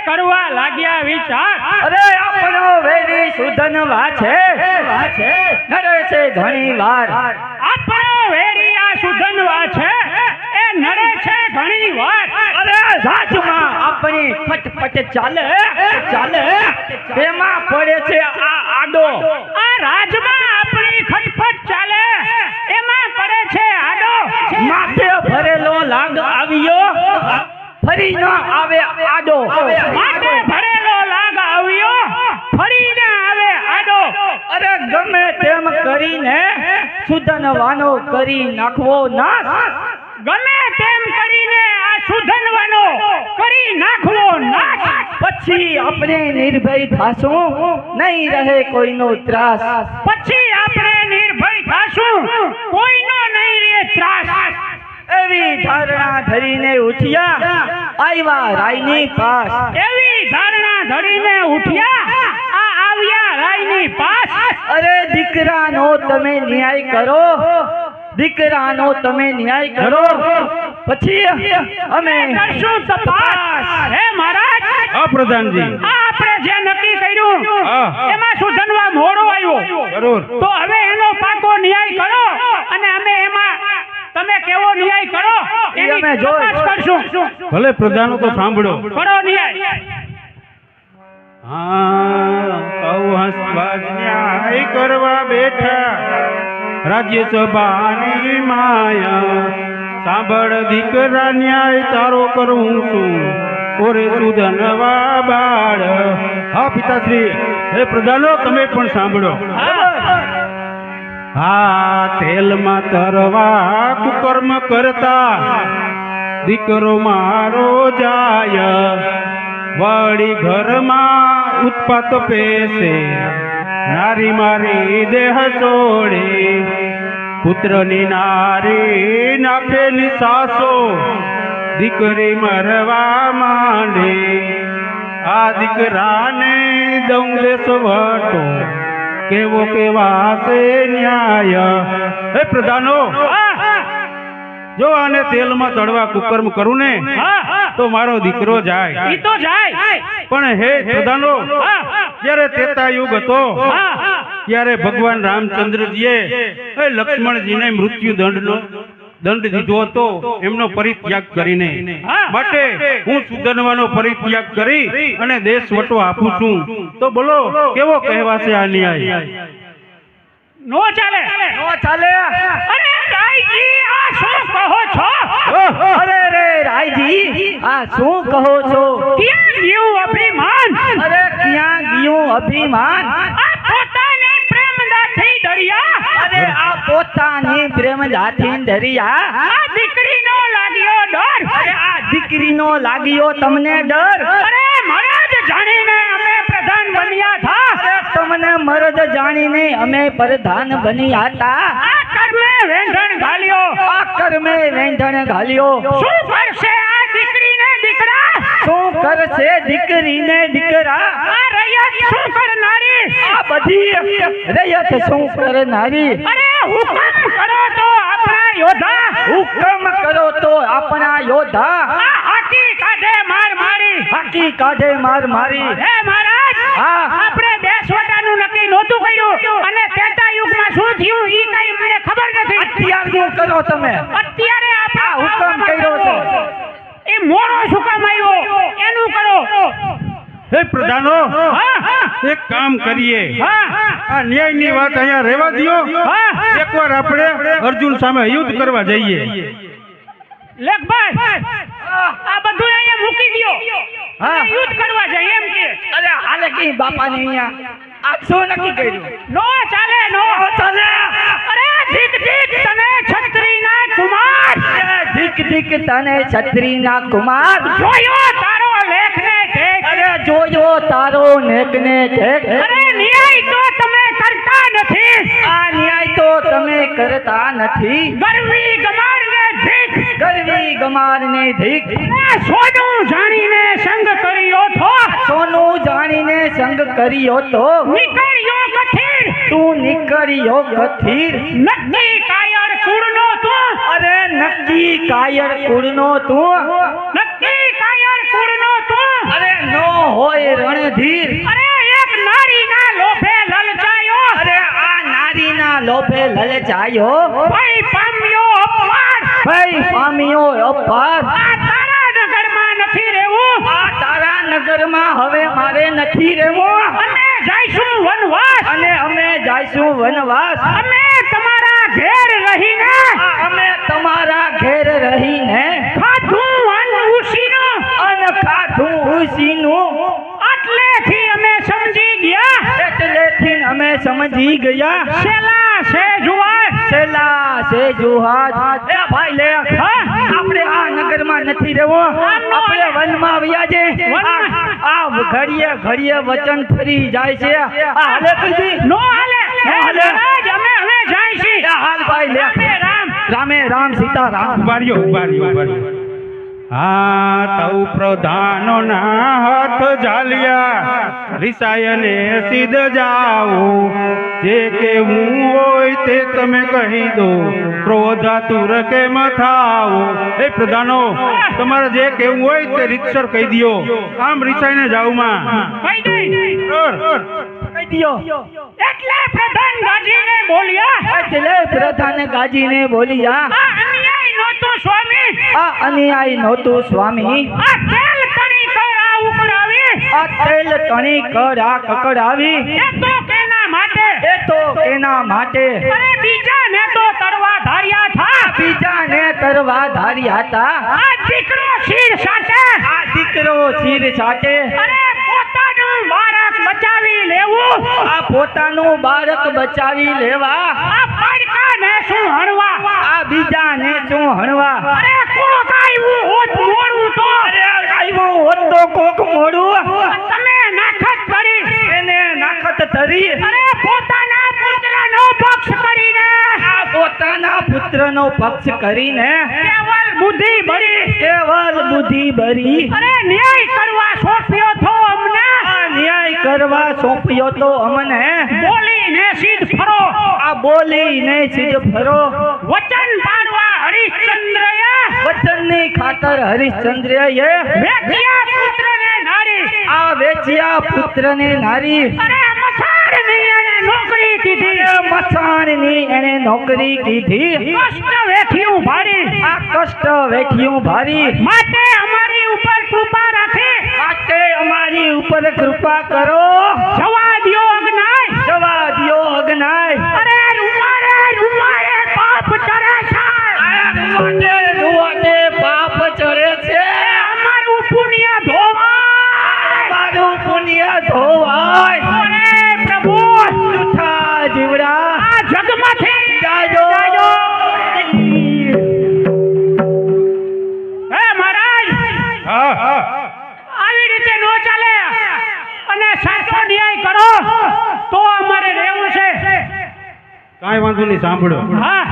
કરવા લાગ્યા વિચાર. અરે આપણો વેરી સુધનવા છે, નડે છે ઘણી વાર. આપણો વેરી આ સુધનવા છે, એ નડે છે ઘણી વાર. અરે રાજમાં આપણી ફટફટ ચાલે ચાલે, તેમાં પડે છે આ આડો. આ રાજમાં આપણી ખટપટ ચાલે, એમાં પડે છે આડો. માથે ભરેલો લાગ આવ્યો, ફરી ન આવે આડો. માથે ભરેલો લાગ આવ્યો, ફરી ન આવે આડો. અરે ગમે તેમ કરીને સુધનવાનો કરી નાખવો નાશ. ગમે તેમ કરીને આ સુધનવાનો કરી નાખવો નાશ. પછી આપણે નિર્ભય થાશું, નહીં રહે કોઈનો ત્રાસ. પછી આપણે નિર્ભય થાશું, કોઈનો નહીં રહે ત્રાસ. એવી ધારણા ધરીને ઉઠ્યા, આવ્યા રાયની પાસ. એવી ધારણા ધરીને ઉઠ્યા, આ આવ્યા રાયની પાસ. અરે દીકરાનો તમે ન્યાય કરો, દીકરાનો તમે ન્યાય કરો, પછી અમે કરશું તપાસ. હે મહારાજ, હા પ્રધાનજી, આ આપણે જે નક્કી કર્યું હા. એમાં સુધનવા મોડો આવ્યો, જરૂર. તો હવે એનો પાકો ન્યાય કરો અને અમે એમાં તમે કેવો ન્યાય કરો એની અમે જોઈ. તપાસ કરશું. ભલે પ્રધાનો તો સાંભળો. કરો ન્યાય. હા, હંસબાજ ન્યાય કરવા બેઠા રાજ્યસભાની માયા. સાંભળ દીકરા, ન્યાય તારો કરું છું, ઓરે સુધનવા બાળ. હા પિતાશ્રી, હે પ્રધાનો તમે પણ સાંભળો. હા, તેલમાં તરવા કુકર્મ કરતા દીકરો મારો જાય, વળી ઘરમાં ઉત્પાત પેશે, નારી મારી દેહ છોડે, પુત્રની નારી નાખે નિસાસો, દીકરી મરવા માંડે. આ દીકરાને દઉં દેશવટો, કેવો કેવા છે ન્યાય. હે પ્રધાનો, જો આને તેલમાં તળવા કુકર્મ કરું ને તો મારો દીકરો જાય. ઈ તો જાય. પણ હે પ્રધાનો, જ્યારે ત્રેતા યુગ હતો ત્યારે ભગવાન રામચંદ્રજીએ લક્ષ્મણજીને મૃત્યુ દંડ દીધો હતો એમનો પરિત્યાગ કરીને. માટે હું સુધનવાનો પરિત્યાગ કરી અને દેશ વટો આપું છું. તો બોલો કેવો કહેવાશે આ ન્યાય? નો ચાલે. નો ચાલે. અરે રાયજી, આ શું કહો છો? અરે રે રાયજી, આ શું કહો છો? ક્યાં ગયું અભિમાન? અરે ક્યાં ગયું અભિમાન? આ પોતાની પ્રેમદાથી ડરિયા. અરે આ પોતાની પ્રેમદાથી ડરિયા. આ દીકરીનો લાગ્યો ડર. અરે આ દીકરીનો લાગ્યો તમને ડર. અરે મરદ જાણીને અમે પ્રધાન બન્યા થા. અરે તમને મરદ જાણીને અમે પ્રધાન બન્યા હતા. આ કર્મે વેંધણ ઘાલ્યો. આ કર્મે વેંધણ ઘાલ્યો. શું કરશે આ દીકરીને દીકરા? શું કરશે દીકરીને દીકરા? આ રૈયત શું કરનારી? આ બધી રૈયત શું કરનારી? અરે હુકમ કરો તો આપણા યોદ્ધા. હુકમ કરો તો આપણા યોદ્ધા. આ હાકી કાઢે માર મારી. હાકી કાઢે માર મારી. હે મહારાજ, હા. આપણે દેશવટાનું નક્કી નહોતું કર્યું અને ત્રેતા યુગમાં શું થયું ઈ કઈ મને ખબર નથી. અત્યારનું કરો તમે. અત્યારે આ આપણે હુકમ કર્યો છે. એ મોડો શું કામ આવ્યો એનું કરો. હે પ્રધાનો, હા. એક કામ કરીએ. હા. આ ન્યાયની વાત અહીંયા રહેવા દ્યો. હા. એકવાર આપણે અર્જુન સામે યુદ્ધ કરવા જઈએ. લેખભાઈ, આ બધું અહીંયા મૂકી દ્યો. હા. અને યુદ્ધ કરવા જાય એમ કે. અરે હાલે કી બાપાને અહીંયા આ શું નક્કી કર્યું? નો ચાલે, નો ચાલે. અરે ધીક ધીક તને છત્રીના કુમાર. ધીક ધીક તને છત્રીના કુમાર. જોયો તારો લેખને ટેક. અરે જોયો કર્યો તારો નેકને ઠેક અરે ન્યાય તો તમે કરતા નથી. આ ન્યાય તો તમે કરતા નથી. ગરવી ગમારને ભીખ. ગરવી ગમારને ધીક. આ સોનું જાણીને સંગ કર્યો થો. સોનું જાણીને સંગ કર્યો તો નીકળ્યો કથીર. તું નીકળ્યો કથીર. નક્કી કાયર કુળનો તું. અરે નક્કી કાયર કુળનો તું. નક્કી કાયર કુળનો તું. અરે નો હોય રણધીર. અરે એક નારીના લોભે લલચાયો. અરે આ નારીના લોભે લલચાયો. ભાઈ પામ્યો અપવાર. ભાઈ પામ્યો અપાર. આ તારા નગરમાં નથી રહેવું. આ તારા નગરમાં હવે મારે નથી રહેવું. અમે જઈશું વનવાસ. અને અમે જઈશું વનવાસ. અમે તમારા ઘેર રહીને અમે તમારા ઘેર રહીને ખાધું અન્ન ઉસીનું. અન ખાધું ઉસીનું. આટલેથી અમે સમજી ગયા. એટલેથી અમે સમજી ગયા. શેલા છે જુવાર. છેલ્લા છે જુહાજ. એ ભાઈ લે આપણે આ નગરમાં નથી રહેવું. આપણે વનમાં આવ્યા છે. આ ઘડીએ ઘડીએ વચન ફરી જાય છે. આ હાલે કીધી નો હાલે. હે મહારાજ, અમે હવે જાય છીએ. હાલ ભાઈ લે. રામે રામ. રામે રામ સીતારામ. ઉભાર્યો. હા તવ પ્રધાનોના હાથ ઝાલ્યા રિસાયને સિદ્ધ જાઓ. જે કેવું હોય તે તમે કહી દો. ક્રોધાતુર કેમ થાઓ. એ પ્રધાનો, તમારે જે કેવું હોય તે રીતસર કહી દ્યો. આમ રિસાઈને જાઉં માં. કહી દઈ. કહી દ્યો. એટલે પ્રધાન ગાજીને બોલ્યા. એટલે પ્રધાન ગાજીને બોલ્યા. આ અન્યાય નહોતો સ્વામી. આ અન્યાય નહોતું સ્વામી. આ તેલ તણી કરા ઉકળાવી. આ તેલ તણી કરા કકડાવી. એ તો કેના માટે. એ તો કેના માટે. અરે બીજાને તો તરવા ધાર્યા થા. બીજાને તરવા ધાર્યા હતા. આ દીકરો શીર સાથે. આ દીકરો શીર સાથે. અરે પોતાનું બાળક બચાવી લેવું. આ પોતાનું બાળક બચાવી લેવા. આ પાડકાને શું હણવા. આ બીજાને શું હણવા. અરે કોક આવ્યું હોત મોડું તો. આવ્યું હોત તો કોક મોડું. તમે નાખત કરી. એને નાખત ધરી. અરે પોતાના પુત્રનો પક્ષ કરીને. આ પોતાના પુત્રનો પક્ષ કરીને કેવલ બુદ્ધિ બળી. કેવલ બુદ્ધિ ભરી. અરે ન્યાય કરવા સોંપ્યો થો અમને. આ ન્યાય કરવા સોંપ્યો તો અમને. બોલીને સીધ ફરો. આ બોલીને સીધ ફરો. વચન પાડવા હરિશ્ચંદ્રએ વચનની ખાતર હરિશ્ચંદ્રએ વેચ્યા પુત્રને નારી. આ વેચ્યા પુત્રને નારી. અરે મસાણની એને નોકરી કીધી. મસાણની એને નોકરી કીધી. કષ્ટ વેઠ્યું ભારી. આ કષ્ટ વેઠ્યું ભારી. માટે અમારી ઉપર કૃપા રાખી. માટે અમારી ઉપર કૃપા કરો. જવા દ્યો અજ્ઞાય. જવા દ્યો અજ્ઞાય. અરે રૂમારે પાપ ચરે છે. રૂવાટે પાપ ચરે છે. અમારું પુણ્ય ધોવાય. અમારું પુણ્ય ધોવાય. અરે પ્રભુ, જૂઠા જીવડા આ જગમાંથી જાજો. હે મહારાજ, આવી રીતે નો ચાલે. અને સાચો ન્યાય કરો તો અમારે રહેવું છે. કાંઈ વાંધો નહીં, સાંભળો. હા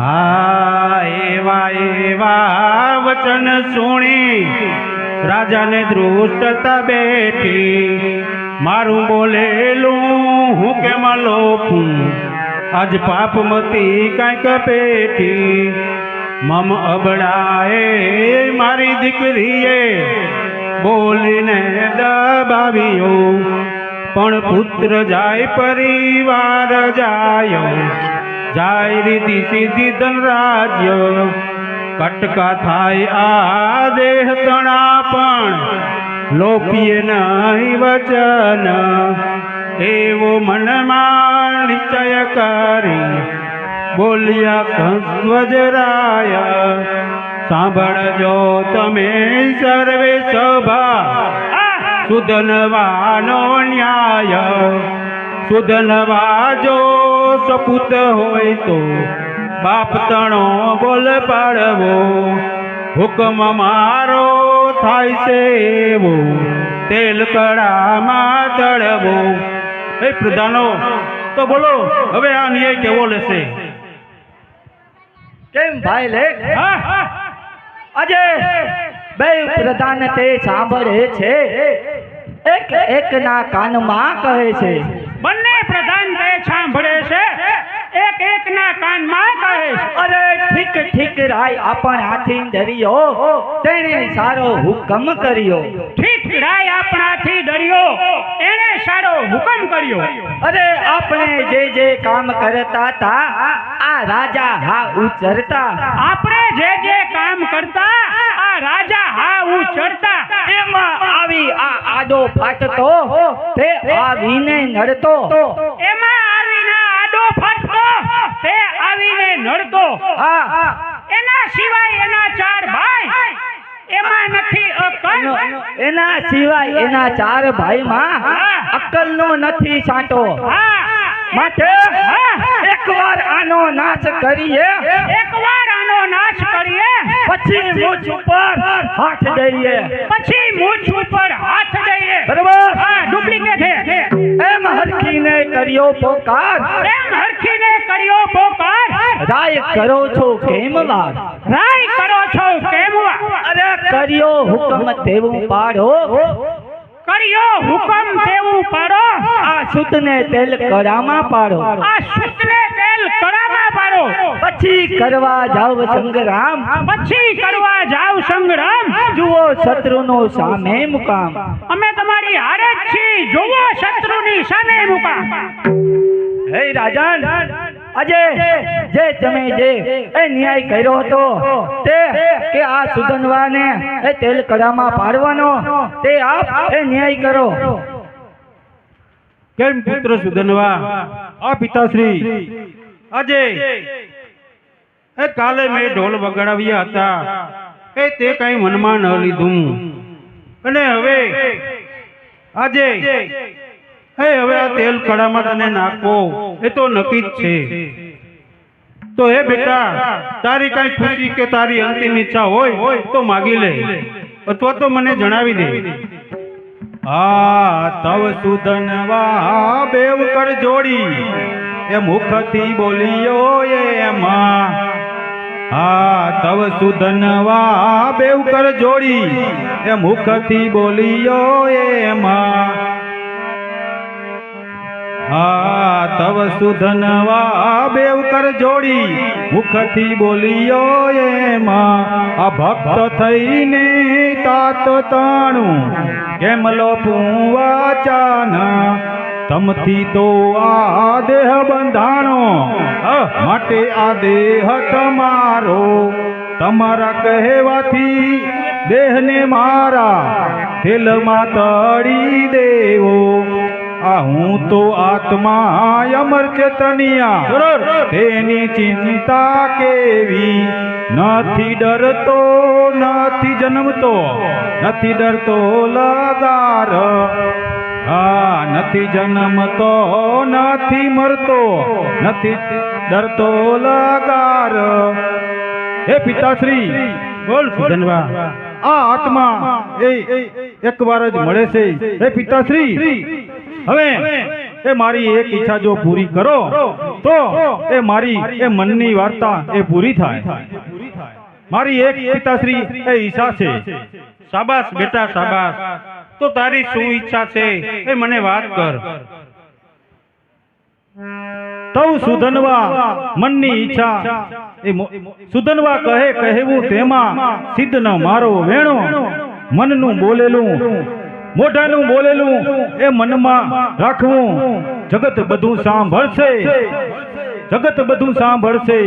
હા એવા એવા વચન સુણી રાજાને દૃષ્ટતા બેઠી. મારું બોલેલું હું કેમ લોપું. આજ પાપમતી કાંઈક પેઠી. મમ અબડાએ મારી દીકરીએ બોલીને દબાવ્યો. પણ પુત્ર જાય પરિવાર જાય. જાય રીતિ સીધી ધન રાજ્ય. કટકા થાય આ દેહ તણા પણ લોપીએ નહીં વચન. એવો મનમાં નિશ્ચય કરી બોલ્યા કંસવજરાય. સાંભળજો તમે સર્વે સભા સુધનવાનો ન્યાય. સુધનવા જો સપૂત હોય તો બાપ તણો બોલ પાડવો. હુકમ મારો થાય છે એવો તેલ કડામાં તળવો. એ પ્રધાનો તો બોલો હવે આ ન્યાય કેવો લેશે? કેમ ભાઈ લેખ હા હા આજે બે પ્રધાન તે સાંભળે છે, એક એક ના કાનમાં કહે છે. બંને પ્રધાન તે સાંભળે છે, એક એક ના કાનમાં કહે છે. અરે ઠીક ઠીક રાય આપણ હાથી ડર્યો, તેણે સારો હુકમ કર્યો. ઠીક રાય આપણાથી ડર્યો, એણે સારો હુકમ કર્યો. અરે આપણે જે કામ કરતા તા આ રાજા હા ઉચરતા. આપણે જે કામ કરતા આ રાજા હા ઉચરતા. એમાં આવી આ આડો ફાટતો તે આવીને નડતો. એમાં આવીને આડો ફાટતો તે આવીને નડતો. હા એના સિવાય એના ચાર ભાઈ એમાં નથી અકલ. એના સિવાય એના ચાર ભાઈમાં અક્કલનો નથી સાંટો. હા માટે એકવાર આનો નાશ કરીએ, એકવાર આનો નાશ કરીએ, પછી મૂછ ઉપર હાથ દઈએ. પછી મૂછ ઉપર હાથ દઈએ. બરાબર? હા ડુપ્લિકેટ છે. એમ હરખીને કર્યો પોકાર, એમ હરખીને કર્યો પોકાર. રાય કરો છો કેમ વાર? રાય કરો છો કેમ વાર? અરે કર્યો હુકમ તેવું પાડો, કર્યો હુકમ તેવું પાડો. આ સૂતને તેલ કડામાં પાડો, આ સૂતને તેલ કડામાં પાડો. પછી કરવા જાવ સંગ્રામ, પછી કરવા જાવ સંગ્રામ. જુઓ શત્રુનો સામે મુકામ. અમે તમારી હારે જ છીએ, જોવો શત્રુની સામે મુકામ. હે રાજન, આજે જે તમે જે એ ન્યાય કર્યો હતો તે કે આ સુધનવાને એ તેલ કડામાં પાડવાનો, તે આપ એ ન્યાય કરો. કેમ પુત્ર સુધનવા? આ પિતાશ્રી આજે એ કાલે મેં ઢોલ વગાડ્યા હતા એ તે કઈ મનમાં ન લીધું, અને હવે આજે હવે આ તેલ કડામાં તને નાખવો એ તો નક્કી જ છે. તો હે બેટા, તારી કઈ ખુશી કે તારી અંતિમ ઈચ્છા હોય તો માગી લે, અથવા તો મને જણાવી દે. આ તવ સુધનવા બેવ કર જોડી, એ મુખથી બોલ્યો એમાં. આ તવ સુધનવા બેવ કર જોડી, એ મુખથી બોલ્યો એમાં. આ તવ સુધનવા બેવ કર જોડી, મુખથી બોલ્યો એમાં. આ ભક્ત થઈને તાત તાણું કેમલો પૂવાચાના, તમથી તો આ દેહ બંધાણો, માટે આ દેહ તમારો. તમારા કહેવાથી દેહને મારા તેલમાં તળી દેવો. આ હું તો આત્મા અમર ચેતનિયા, તેની ચિંતા કેવી. નથી ડરતો નથી જન્મતો, નથી ડરતો લગાર. હા નથી જન્મતો નથી મરતો, નથી ડરતો લગાર. હે પિતાશ્રી, બોલ સુધનવા, આ આત્મા એ એકવાર જ મળે છે. હે પિતાશ્રી, હવે એ મારી એક ઈચ્છા જો પૂરી કરો તો એ મારી એ મનની વાર્તા એ પૂરી થાય. મારી એક પિતાશ્રી એ ઈચ્છા છે. શાબાશ બેટા શાબાશ. તો તારી શું ઈચ્છા છે એ મને વાત કર. તવ સુધનવા મનની ઈચ્છા એ સુધનવા કહેવું તેમાં સિદ્ધ ન મારો વેણો. મનનું બોલેલું મોઢાનું બોલેલું એ મનમાં રાખવું. જગત બધું સાંભળશે, જગત બધું સાંભળશે.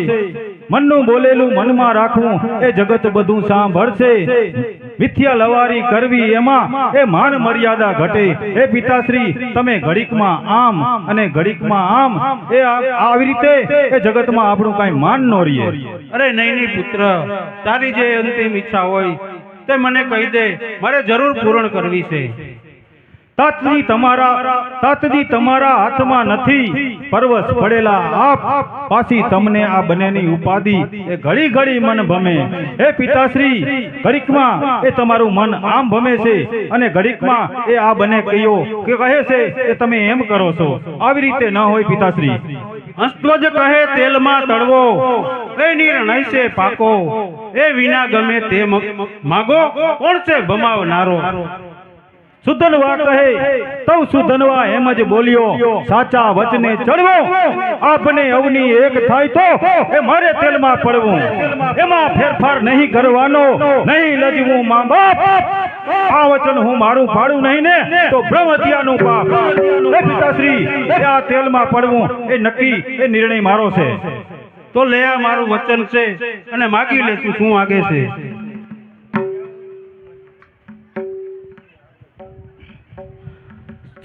મનનું બોલેલું મનમાં રાખવું એ જગત બધું સાંભળશે. મિથ્યા લવારી કરવી એમાં એ માન મર્યાદા ઘટે. એ પિતાશ્રી, તમે ઘડીકમાં આમ અને ઘડીકમાં આમ એ આવી રીતે એ જગતમાં આપણું કાંઈ માન ન રહીએ. અરે નહીં નહીં પુત્ર, તારી જે અંતિમ ઈચ્છા હોય તે મને કહી દે, મારે જરૂર પૂર્ણ કરવી છે. તાતજી તમારા હાથમાં નથી, પરવશ પડેલા આપ પાછી તમને આ બંનેની ઉપાધિ એ ઘડી ઘડી મન ભમે. હે પિતાશ્રી, ઘડીકમાં એ તમારું મન આમ ભમે છે અને ઘડીકમાં એ આ બંને કયો કે કહે છે કે તમે એમ કરો છો. આવી રીતે ન હોય પિતાશ્રી. હંસધ્વજ કહે તેલમાં તળવો, એ નિર્ણય છે પાકો, એ વિના ગમે તે માગો, કોણ છે ભમાવનારો? સુધનવા કહે તવ સુધનવા એમ જ બોલ્યો, સાચા વચને ચડવો, આપને અવની એક થાય તો એ મારે તેલમાં પડવું, એમાં ફેરફાર નહીં કરવાનો, નહીં લજવું મા બાપ. આ વચન હું મારું પાડું નહીં ને તો બ્રહ્મ હત્યાનું પાપ. હે પિતાશ્રી, એ આ તેલમાં પડવું એ નક્કી, એ નિર્ણય મારો છે. તો લે આ મારું વચન છે અને માગી લે તું શું માગે છે.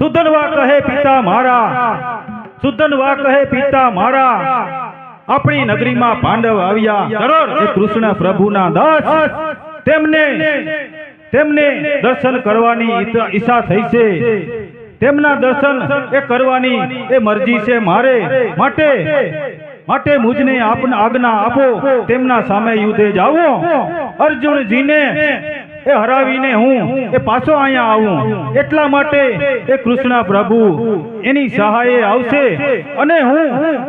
સુધનવા કહે પિતા મારા, આપણી નગરીમાં પાંડવ આવ્યા, એ કૃષ્ણ પ્રભુના દાસ, તેમને દર્શન કરવાની ઈચ્છા થઈ છે. તેમના દર્શન એ કરવાની એ મરજી છે મારે, માટે મુજને આજ્ઞા આપો, તેમના સામે યુદ્ધે જાવો. અર્જુનજીને એ હરાવીને હું એ પાછો અહીંયા આવું, એટલા માટે એ કૃષ્ણ પ્રભુ એની સહાયે આવશે અને હું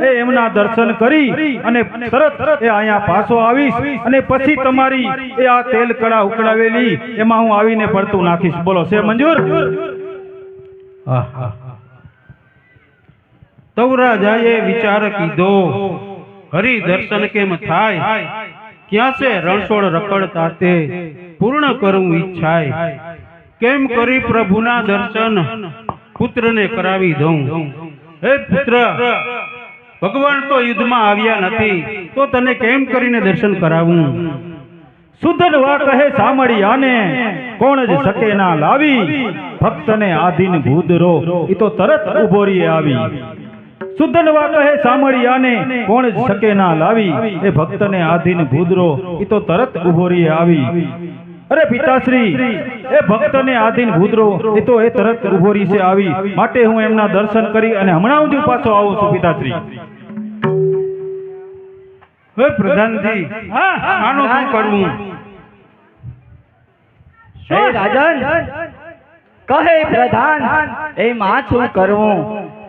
એ એમના દર્શન કરી અને તરત એ અહીંયા પાછો આવીશ અને પછી તમારી એ આ તેલ કડા ઉકળાવેલી એમાં હું આવીને પડતું નાખીશ. બોલો, છે મંજૂર? તવરાજાએ વિચાર કીધો, હરિ દર્શન કેમ થાય, ક્યાં છે રણછોડ રખડતા તે પૂર્ણ કરવું ઈચ્છાય. કેમ કરી પ્રભુના દર્શન પુત્રને કરાવી દઉં. હે પુત્ર, ભગવાન તો યુદ્ધમાં આવ્યા નથી તો તને કેમ કરીને દર્શન કરાવું? સુધનવા કહે સામળિયાને કોણ જ શકે ના લાવી, ભક્તને આધીન ભૂદરો એ તો તરત ઉભો રહી આવી. સુધનવા કહે સામળિયાને કોણ જ શકે ના લાવી, એ ભક્તને આધીન ભૂદરો એ તો તરત ઉભો રહી આવી. અરે પિતાશ્રી, એ ભક્તને આધીન ભૂદરો એ તો એ તરત ઉભો રહી છે આવી, માટે હું એમના દર્શન કરી અને હમણાં હું પાછો આવું છું પિતાશ્રી. હે પ્રધાનજી, આનું શું કરવું? હે રાજન, કહે પ્રધાન એમાં શું કરવું?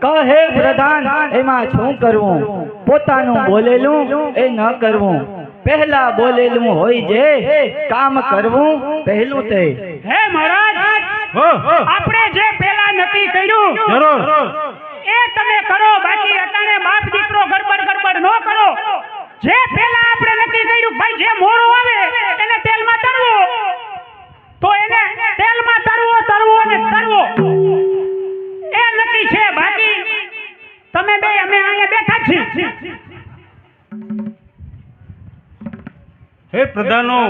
કહે પ્રધાન એમાં શું કરવું? પોતાનું બોલેલું એ ન કરવું, પહેલા બોલેલું હોય જે કામ કરવું પહેલું તે. હે મહારાજ, આપણે જે પેલા નક્કી કર્યું એ તમે કરો, બાકી અટાણે બાપ દીકરો ગડબડ ન કરો. જે પેલા આપણે નક્કી કર્યું, ભાઈ જે મોરું આવે એને તેલમાં તળવો, તો એને તેલમાં તળવો અને તળવો એ નક્કી છે. બાકી તમે બે અમે અહીંયા બેઠા છીએ. હે પ્રધાનો,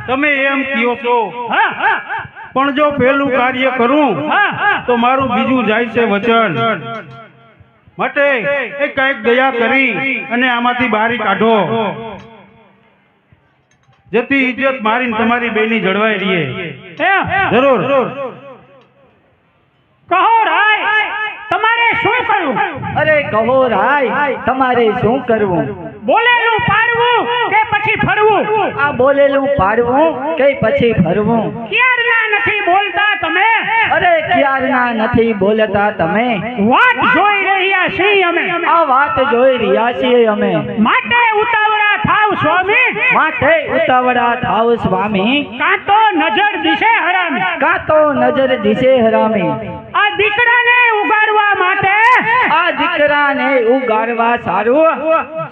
તમે એમ કહો છો, પણ જો પેલું કાર્ય કરું તો મારું બીજું જાય છે વચન. માટે એ કઈક દયા કરી અને આમાંથી બહાર કાઢો, જેથી ઇજ્જત મારીને તમારી બેની જળવાઈ રહે. જરૂર. કહો રાય, તમારે શું કરવું? અરે કહો રાય, તમારે શું કરવું? બોલેલું પાડવું કે પછી ફરવું? આ બોલેલું પાડવું કે પછી ફરવું? ક્યારના નથી બોલતા તમે? અરે ક્યારના નથી બોલતા તમે? વાત જોઈ રહ્યા છીએ અમે. આ વાત જોઈ રહ્યા છીએ અમે. માટે ઉતાવળા થાવ સ્વામી, માટે ઉતાવળા થાવ સ્વામી. કાં તો નજર દિશે હરામી, કાં તો નજર દિશે હરામી. આ દીકરાને ઉગાડવા માટે, આ દીકરાને ઉગાડવા સારું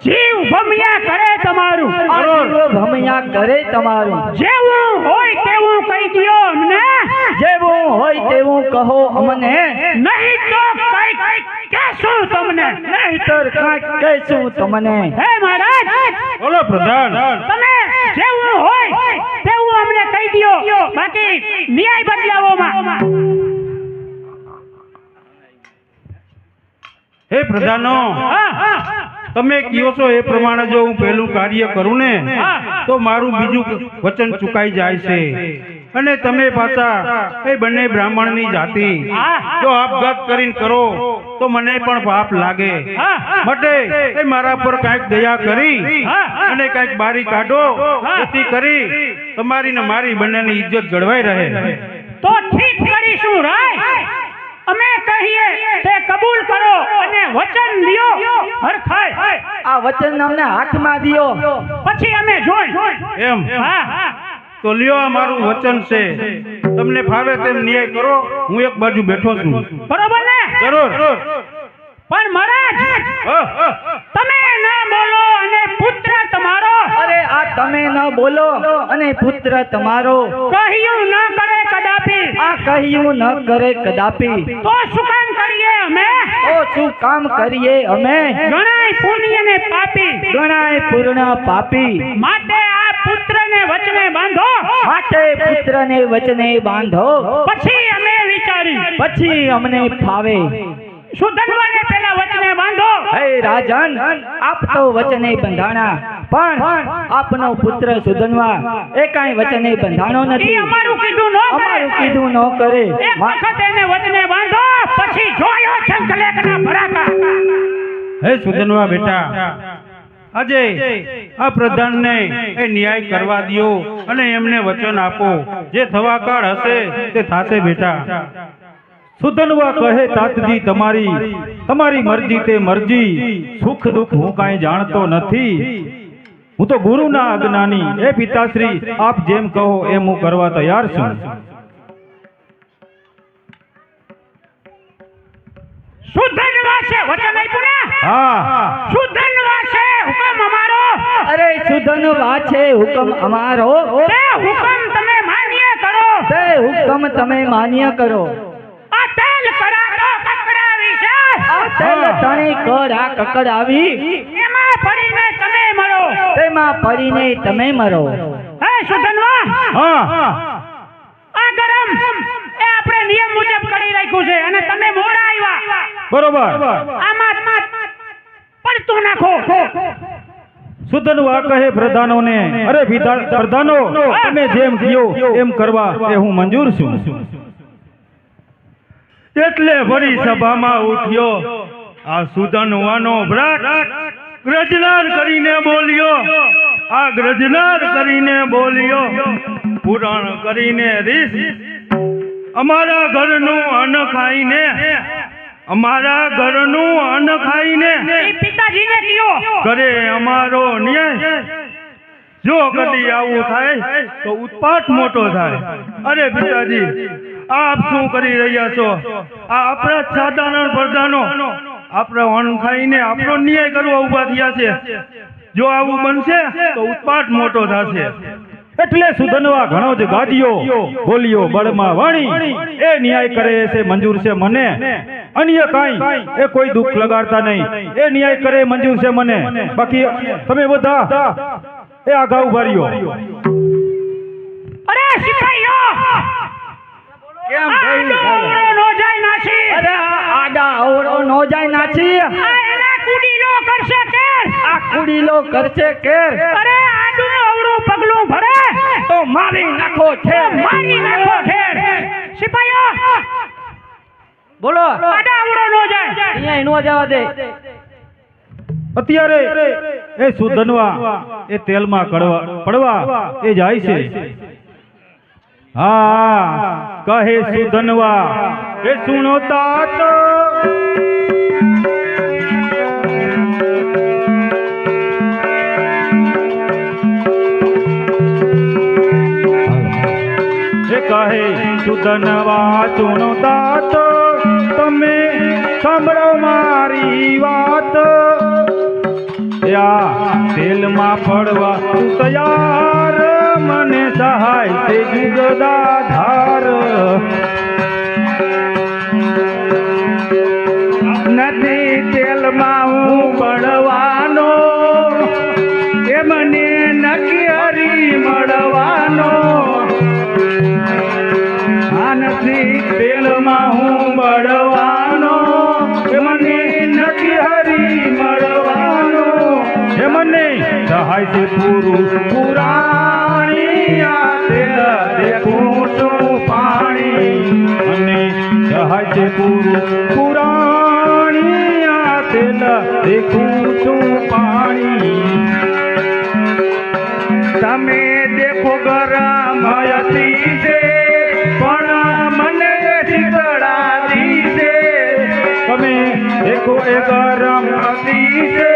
જીવ ભમ્યા કરે તમારું, જીવ ભમ્યા કરે તમારું. જેવું હોય તેવું કહી દ્યો અમને, જેવું હોય તેવું કહો અમને, નહીં તો કઈક કહેશું તમને, નહીંતર કાંઈક કહેશું તમને. હે મહારાજ, બોલો પ્રધાન, તમે જેવું હોય તેવું અમને કહી દ્યો, બાકી ન્યાય બદલાવોમાં. હે પ્રધાનો, તમે કહો છો એ પ્રમાણે જો હું પહેલું કાર્ય કરું ને તો મારું બીજું વચન ચુકાઈ જાય છે. અને તમે પાછા એ બંને બ્રાહ્મણની જાતિ જો આપઘાત કરીને કરો તો મને પણ પાપ લાગે. માટે એ મારા પર કાંઈક દયા કરી અને કાંઈક બારી કાઢો, જેથી કરી તમારી ને મારી બંનેની ઇજ્જત જળવાઈ રહે. તો ઠીક કરીશું રાય. અમે કહીએ તે કબૂલ કરો અને વચન દિયો હરખાય. આ વચન અમને હાથમાં દિયો, પછી અમે જોઈ એમ તો લ્યો, આ મારું વચન છે. તમને ફાવે તેમ ન્યાય કરો. હું એક બાજુ બેઠો છું. બરોબર ને? જરૂર. પણ મહારાજ તમે ના બોલો અને પુત્ર તમારો. અરે આ તમે ન બોલો અને પુત્ર તમારો કહ્યું ન કરે કદાપી. આ કહ્યું ન કરે કદાપી. તો શું કામ કરીએ અમે? તો શું કામ કરીએ અમે? ગણાય પુણ્ય ને પાપી. ગણાય પૂર્ણ પાપી. માટે આ પુત્રને વચને બાંધો. માટે પુત્રને વચને બાંધો. પછી અમે વિચારી. પછી અમને ફાવે. સુધનવાને પેલા વચને બાંધો. હે રાજન, આપ તો વચને બંધાણા, પણ આપનો પુત્ર સુધનવા એ કાંઈ વચને બંધાણો ઈ નથી. અમારું કીધું ન કરે. અમારું કીધું ન કરે. એક વખત એને વચને બાંધો, પછી જોયો શંખલેખના ભડાકા. હે સુધનવા બેટા, આજે આ પ્રધાનને એ ન્યાય કરવા દ્યો અને એમને વચન આપો. જે થવા કાળ હશે તે થાશે બેટા. સુધનવા કહે તાતજી તમારી મરજી તે મરજી, સુખ દુઃખ હું કાંઈ જાણતો નથી. હું તો ગુરુના આજ્ઞાની. એ પિતાશ્રી, આપ જેમ કહો એમ હું કરવા તૈયાર છું. સુધનવા છે વચન આપ્યું ને? હા. સુધનવા છે હુકમ અમારો. અરે સુધનવા છે હુકમ અમારો. તે હુકમ તમે માન્ય કરો. તે હુકમ તમે માન્ય કરો. આ તેલ કરાતો કકડાવી છે. આ તેલ તણી કરા કકડાવી. એમાં પડીને તમે મરો. તેમાં પડીને તમે મરો. હે સુધનવા, હા. આ ગરમ એ આપણે નિયમ મુજબ કરી રાખ્યું છે અને તમે મોડા આવ્યા. બરોબર. આમાં પડતું નાખો. સુધનવા કહે પ્રધાનોને, અરે પ્રધાનો, તમે જેમ કહો એમ કરવા એ હું મંજૂર છું. એટલે વળી સભામાં ઉઠ્યો આ સુધનવાનો ભ્રાત ગ્રજનાર કરીને બોલ્યો. આ ગ્રજનાર કરીને બોલ્યો, પુરાણ કરીને રીસ. અમારા ઘરનું અન્ન ખાઈને, અમારા ઘરનું અન્ન ખાઈને એ પિતાજીને કયો. કરે અમારો ન્યાય. જો કદી આવું થાય તો ઉત્પાત મોટો થાય. અરે પિતાજી, આપ શું કરી રહ્યા છો? આ આપણા સાધારણ પ્રધાનો આપણે અન્ન ખાઈને આપણો ન્યાય કરવા ઉભા થયા છે. જો આવું બનશે તો ઉત્પાત મોટો થશે. એટલે સુધનવા ઘણો જ ગાદીઓ બોલ્યો બળમાં વાણી. એ ન્યાય કરે છે મંજૂર છે મને. અન્ય કાંઈ એ કોઈ દુઃખ લગાડતા નહીં. એ ન્યાય કરે મંજૂર છે મને. બાકી તમે બધા એ આગા ઉભા રહ્યો. અરે સિપાહીઓ, કેમ આડો નો જાય નાસી. અરે આ આડા અવળો નો જાય નાચી. આ એના કુડીલો કરશે કેર. આ કુડીલો કરશે કેર. અરે આડું અવળું પગલું ભરે તો મારી નાખો છે. મારી નાખો ઠેર. સિપાહીઓ, બોલો. આડા અવળો નો જાય. અહીંયા નો જવા દે. અત્યારે એ સુધનવા એ તેલમાં પડવા એ જાય છે. હા, કહે સુધનવા, એ સુનો તાત, એ કહે સુધનવા સુનો તાત, તમે સાંભળો મારી વાત. તેલમાં પડવા તું તૈયાર, મને સહાય તે જુગદાધાર. નથી તેલમાં હું પડવાનો, એ મને નક્કી હરી મળવાનો. આ નથી તેલમાં હું મળવાનો, એ મને નક્કી હરી મળવાનો. એ મને સહાય છે પુરુષ પુરાણી, આ તેલ દેખું વહાય છે પુરાણી આ તેલ દેખું છું પાણી તમે દેખો ગરમ હતી છે પણ મને શીતળાતી છે તમે દેખો એ ગરમ હતી છે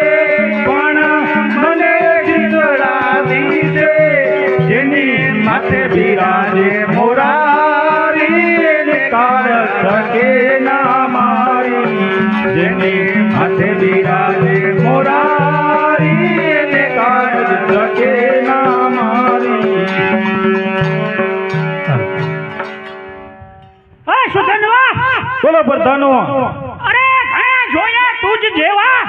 પણ મને શીતળાતી છે જેની માથે બિરાજે મોરારી એને કાર શકે ના મારી જેની માથે બિરાજે મોરારી એને કાર શકે ના મારી હા સુધનવા બોલો પ્રધાનો અરે ઘણા જોયા તુજ જેવા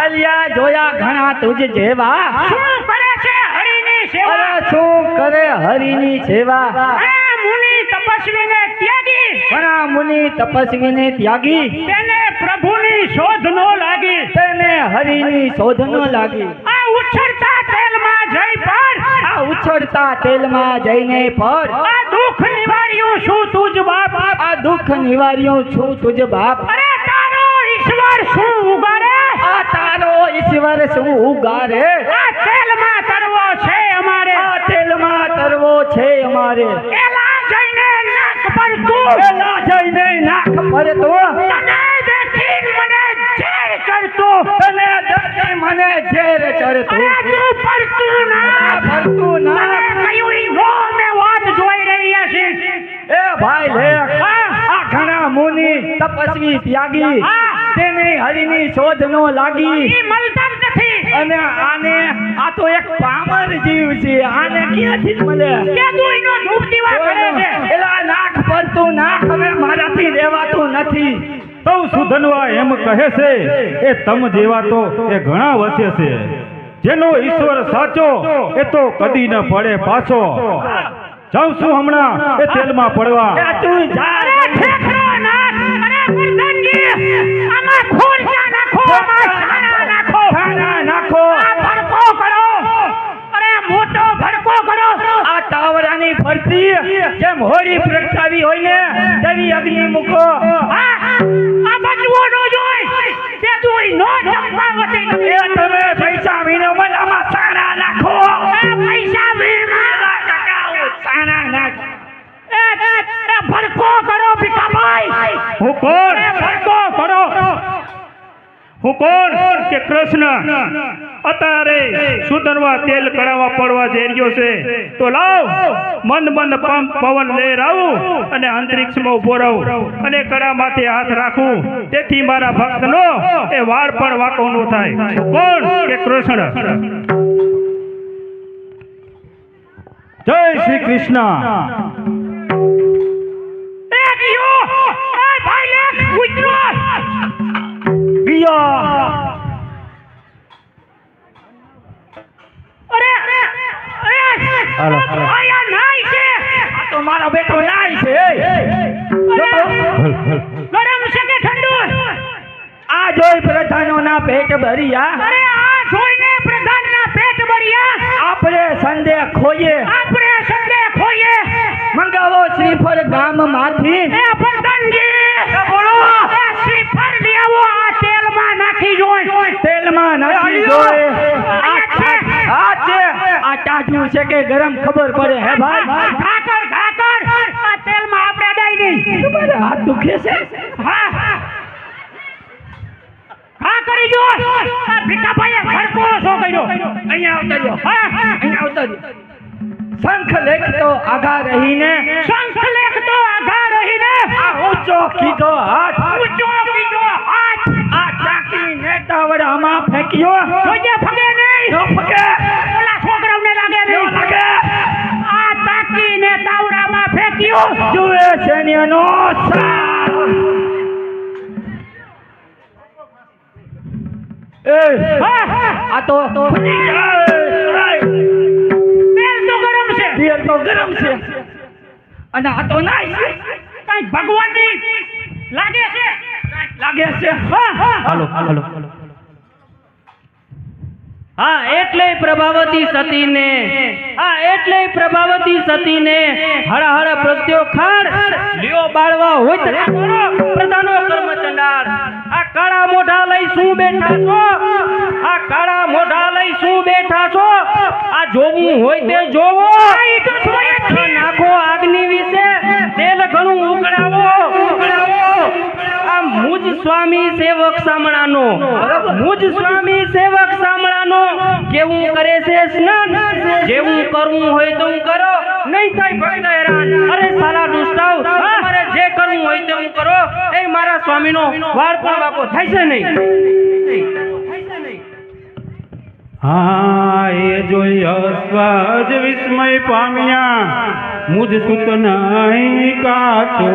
અલિયા જોયા ઘણા તુજ જેવા શું કરે છે હરિની સેવા અરે શું કરે હરિની સેવા ઘણા મુનિ તપસ્વીને ત્યાગી ઘણા મુનિ તપસ્વીને ત્યાગી તેને પ્રભુની શોધ નો લાગી તેને હરિની શોધ ન લાગી આ ઉછળતા તેલમાં જઈ પડ આ ઉછળતા તેલમાં જઈને પડ આ દુઃખ નિવાર્યું શું તુજ બાપ આ દુઃખ નિવાર્યું છું તુજ બાપ અરે તારો ઈશ્વર શું ઉગાડે આ તારો ઈશ્વર શું ઉગારે આ તેલમાં તરવો છે અમારે આ તેલમાં તરવો છે અમારે એલા જઈને નાક પર તું એલા જઈને નાક પર તો તને દેખીને મને ઝેર કરતો તને દેખી મને ઝેર ચડતું અરે તું પડતું ના પડતું ના તને કયું ઈ નો મેં વાત જોઈ રહ્યા છે એ ભાઈ લેખ આ ઘણા મુનિ તપસ્વી ત્યાગી હા. તેને હરિની શોધ નો લાગી ઈ મળતા જ નથી અને આને આ તો એક પામર જીવ છે આને ક્યાંથી મળે કે તું એનો ધૂપ દીવા કરે છે એલા નાક પડતું નાક હવે મારાથી રહેવાતું નથી તવ સુધનવા એમ કહે છે એ તમ જેવા તો એ ઘણા વસે છે જેનો ઈશ્વર સાચો એ તો કદી ન પડે પાછો જાઉં છું હમણાં એ તેલમાં પડવા એ તું જા અરે ઠેકરો નાખ અરે વર્ધનજી આમાં ખોરચા નાખો આમાં છાણા નાખો છાણા નાખો આ ભડકો કરો અરે મોટો ભડકો કરો આ તાવરાની ફરતી જેમ હોળી પ્રગટાવી હોય ને તેવી અગ્નિ મૂકો આ બચવો ન જોઈ તે દોઈ નો ચંપાવતી એ તમે પૈસા વીણો મને આમાં છાણા નાખો એ પૈસા વીણમાં છાણા નાખ એ ભડકો કરો ભીખાભાઈ હું કોણ એ ભડકો કરો હું કોણ કે કૃષ્ણ અત્યારે સુધનવા તેલ કઢાવવા પડવા જઈ રહ્યો છે તો લાવ મંદ મંદ પવન લઈ આવું અને અંતરિક્ષમાં ઉભો રહું અને કડામાંથી હાથ રાખું તેથી મારા ભક્તનો એ વાળ પણ વાંકો ન થાય કોણ કે કૃષ્ણ જય શ્રી કૃષ્ણ એ ગયો એ ભાઈ લેખ ઉતરો અરે હાલો, હાલો. આયા નાઈ છે આ તો મારો બેટો નાય છે ગરમ છે કે ઠંડુ આ જોઈ પ્રધાનોના પેટ ભર્યા અરે આ જોઈને પ્રધાનના પેટ ભર્યા આપણે સંદેહ ખોઈએ આપણે સંગે ખોઈએ મંગાવો શ્રીફળ ગામમાંથી એ પ્રધાનજી બોલો એ શ્રીફળ લઈ આવો આ તેલમાં નાખી જોઈ તેલમાં નાખી જોઈ આ છે આ તાજું છે કે ગરમ ખબર પડે હે ભાઈ ઘાકર ઘાકર આ તેલમાં આપણે અડાઈ નહીં તમારા હાથ દુખે છે હા હા કરી જો આ ભીખાભાઈએ ભડકો શો કર્યો અહીંયા આવતા રહ્યો હા અહીંયા આવતા રહ્યો શંખ લેખતો આઘા રહીને શંખ લેખતો આઘા રહીને આ ઊંચો કીધો હાથ ઊંચો કીધો હાથ આ ચાકીને તાવડામાં ફેંક્યો જોજે ફગે નહીં ન ફગે ઓલા છોકરાઓને લાગે નહીં લાગે આ તાકીને તાવડામાં ફેંક્યો જુએ સૈન્યનો સાર એ આ તો તેલ તો ગરમ છે તેલ તો ગરમ છે અને આ તો નાય છે કઈ ભગવાનની લાગે છે લાગે છે હા હાલો હાલો હા એટલે પ્રભાવતી સતીને હળ પ્રત્યો ખાડ લ્યો બાળવા હોય તો પ્રધાનો કર્મ ચંડાળ આ કાળા મોઢા લઈ શું બેઠા છો આ જોવું હોય તે જોવો નાખો આગની વિશે તેલ ઘણું ઉકળાવો આ મુજ સ્વામી સેવક સામણાનો કેવું કરે છે સ્નાન જેવું કરવું હોય તો કરો નહીં થાય ભક્ત હેરાન અરે સાલા દુષ્ટાવ તમારે જે કરવું હોય તે કરો એ મારા સ્વામીનો વાળ પણ બાપો થાય છે નહીં હા એ જોઈ અસ્વાજ વિસ્મય પામ્યા મુજ સુત નહીં કાચો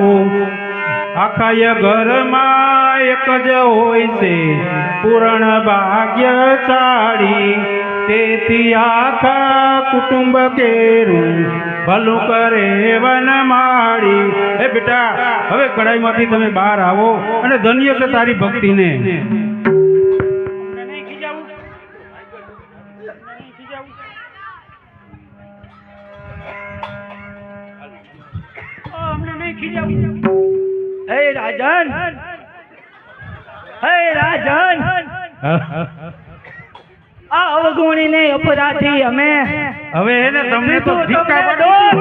આખા ઘરમાં એક જ હોય છે પૂરણ ભાગ્યશાળી તેથી આખા કુટુંબ કેરું ભલું કરે વનમાળી એ બેટા હવે કડાઈમાંથી તમે બહાર આવો અને ધન્ય છે તારી ભક્તિને હે રાજન આ અવગુણીને અપરાધી અમે હવે એને તમને તો ધિક્કાર તમને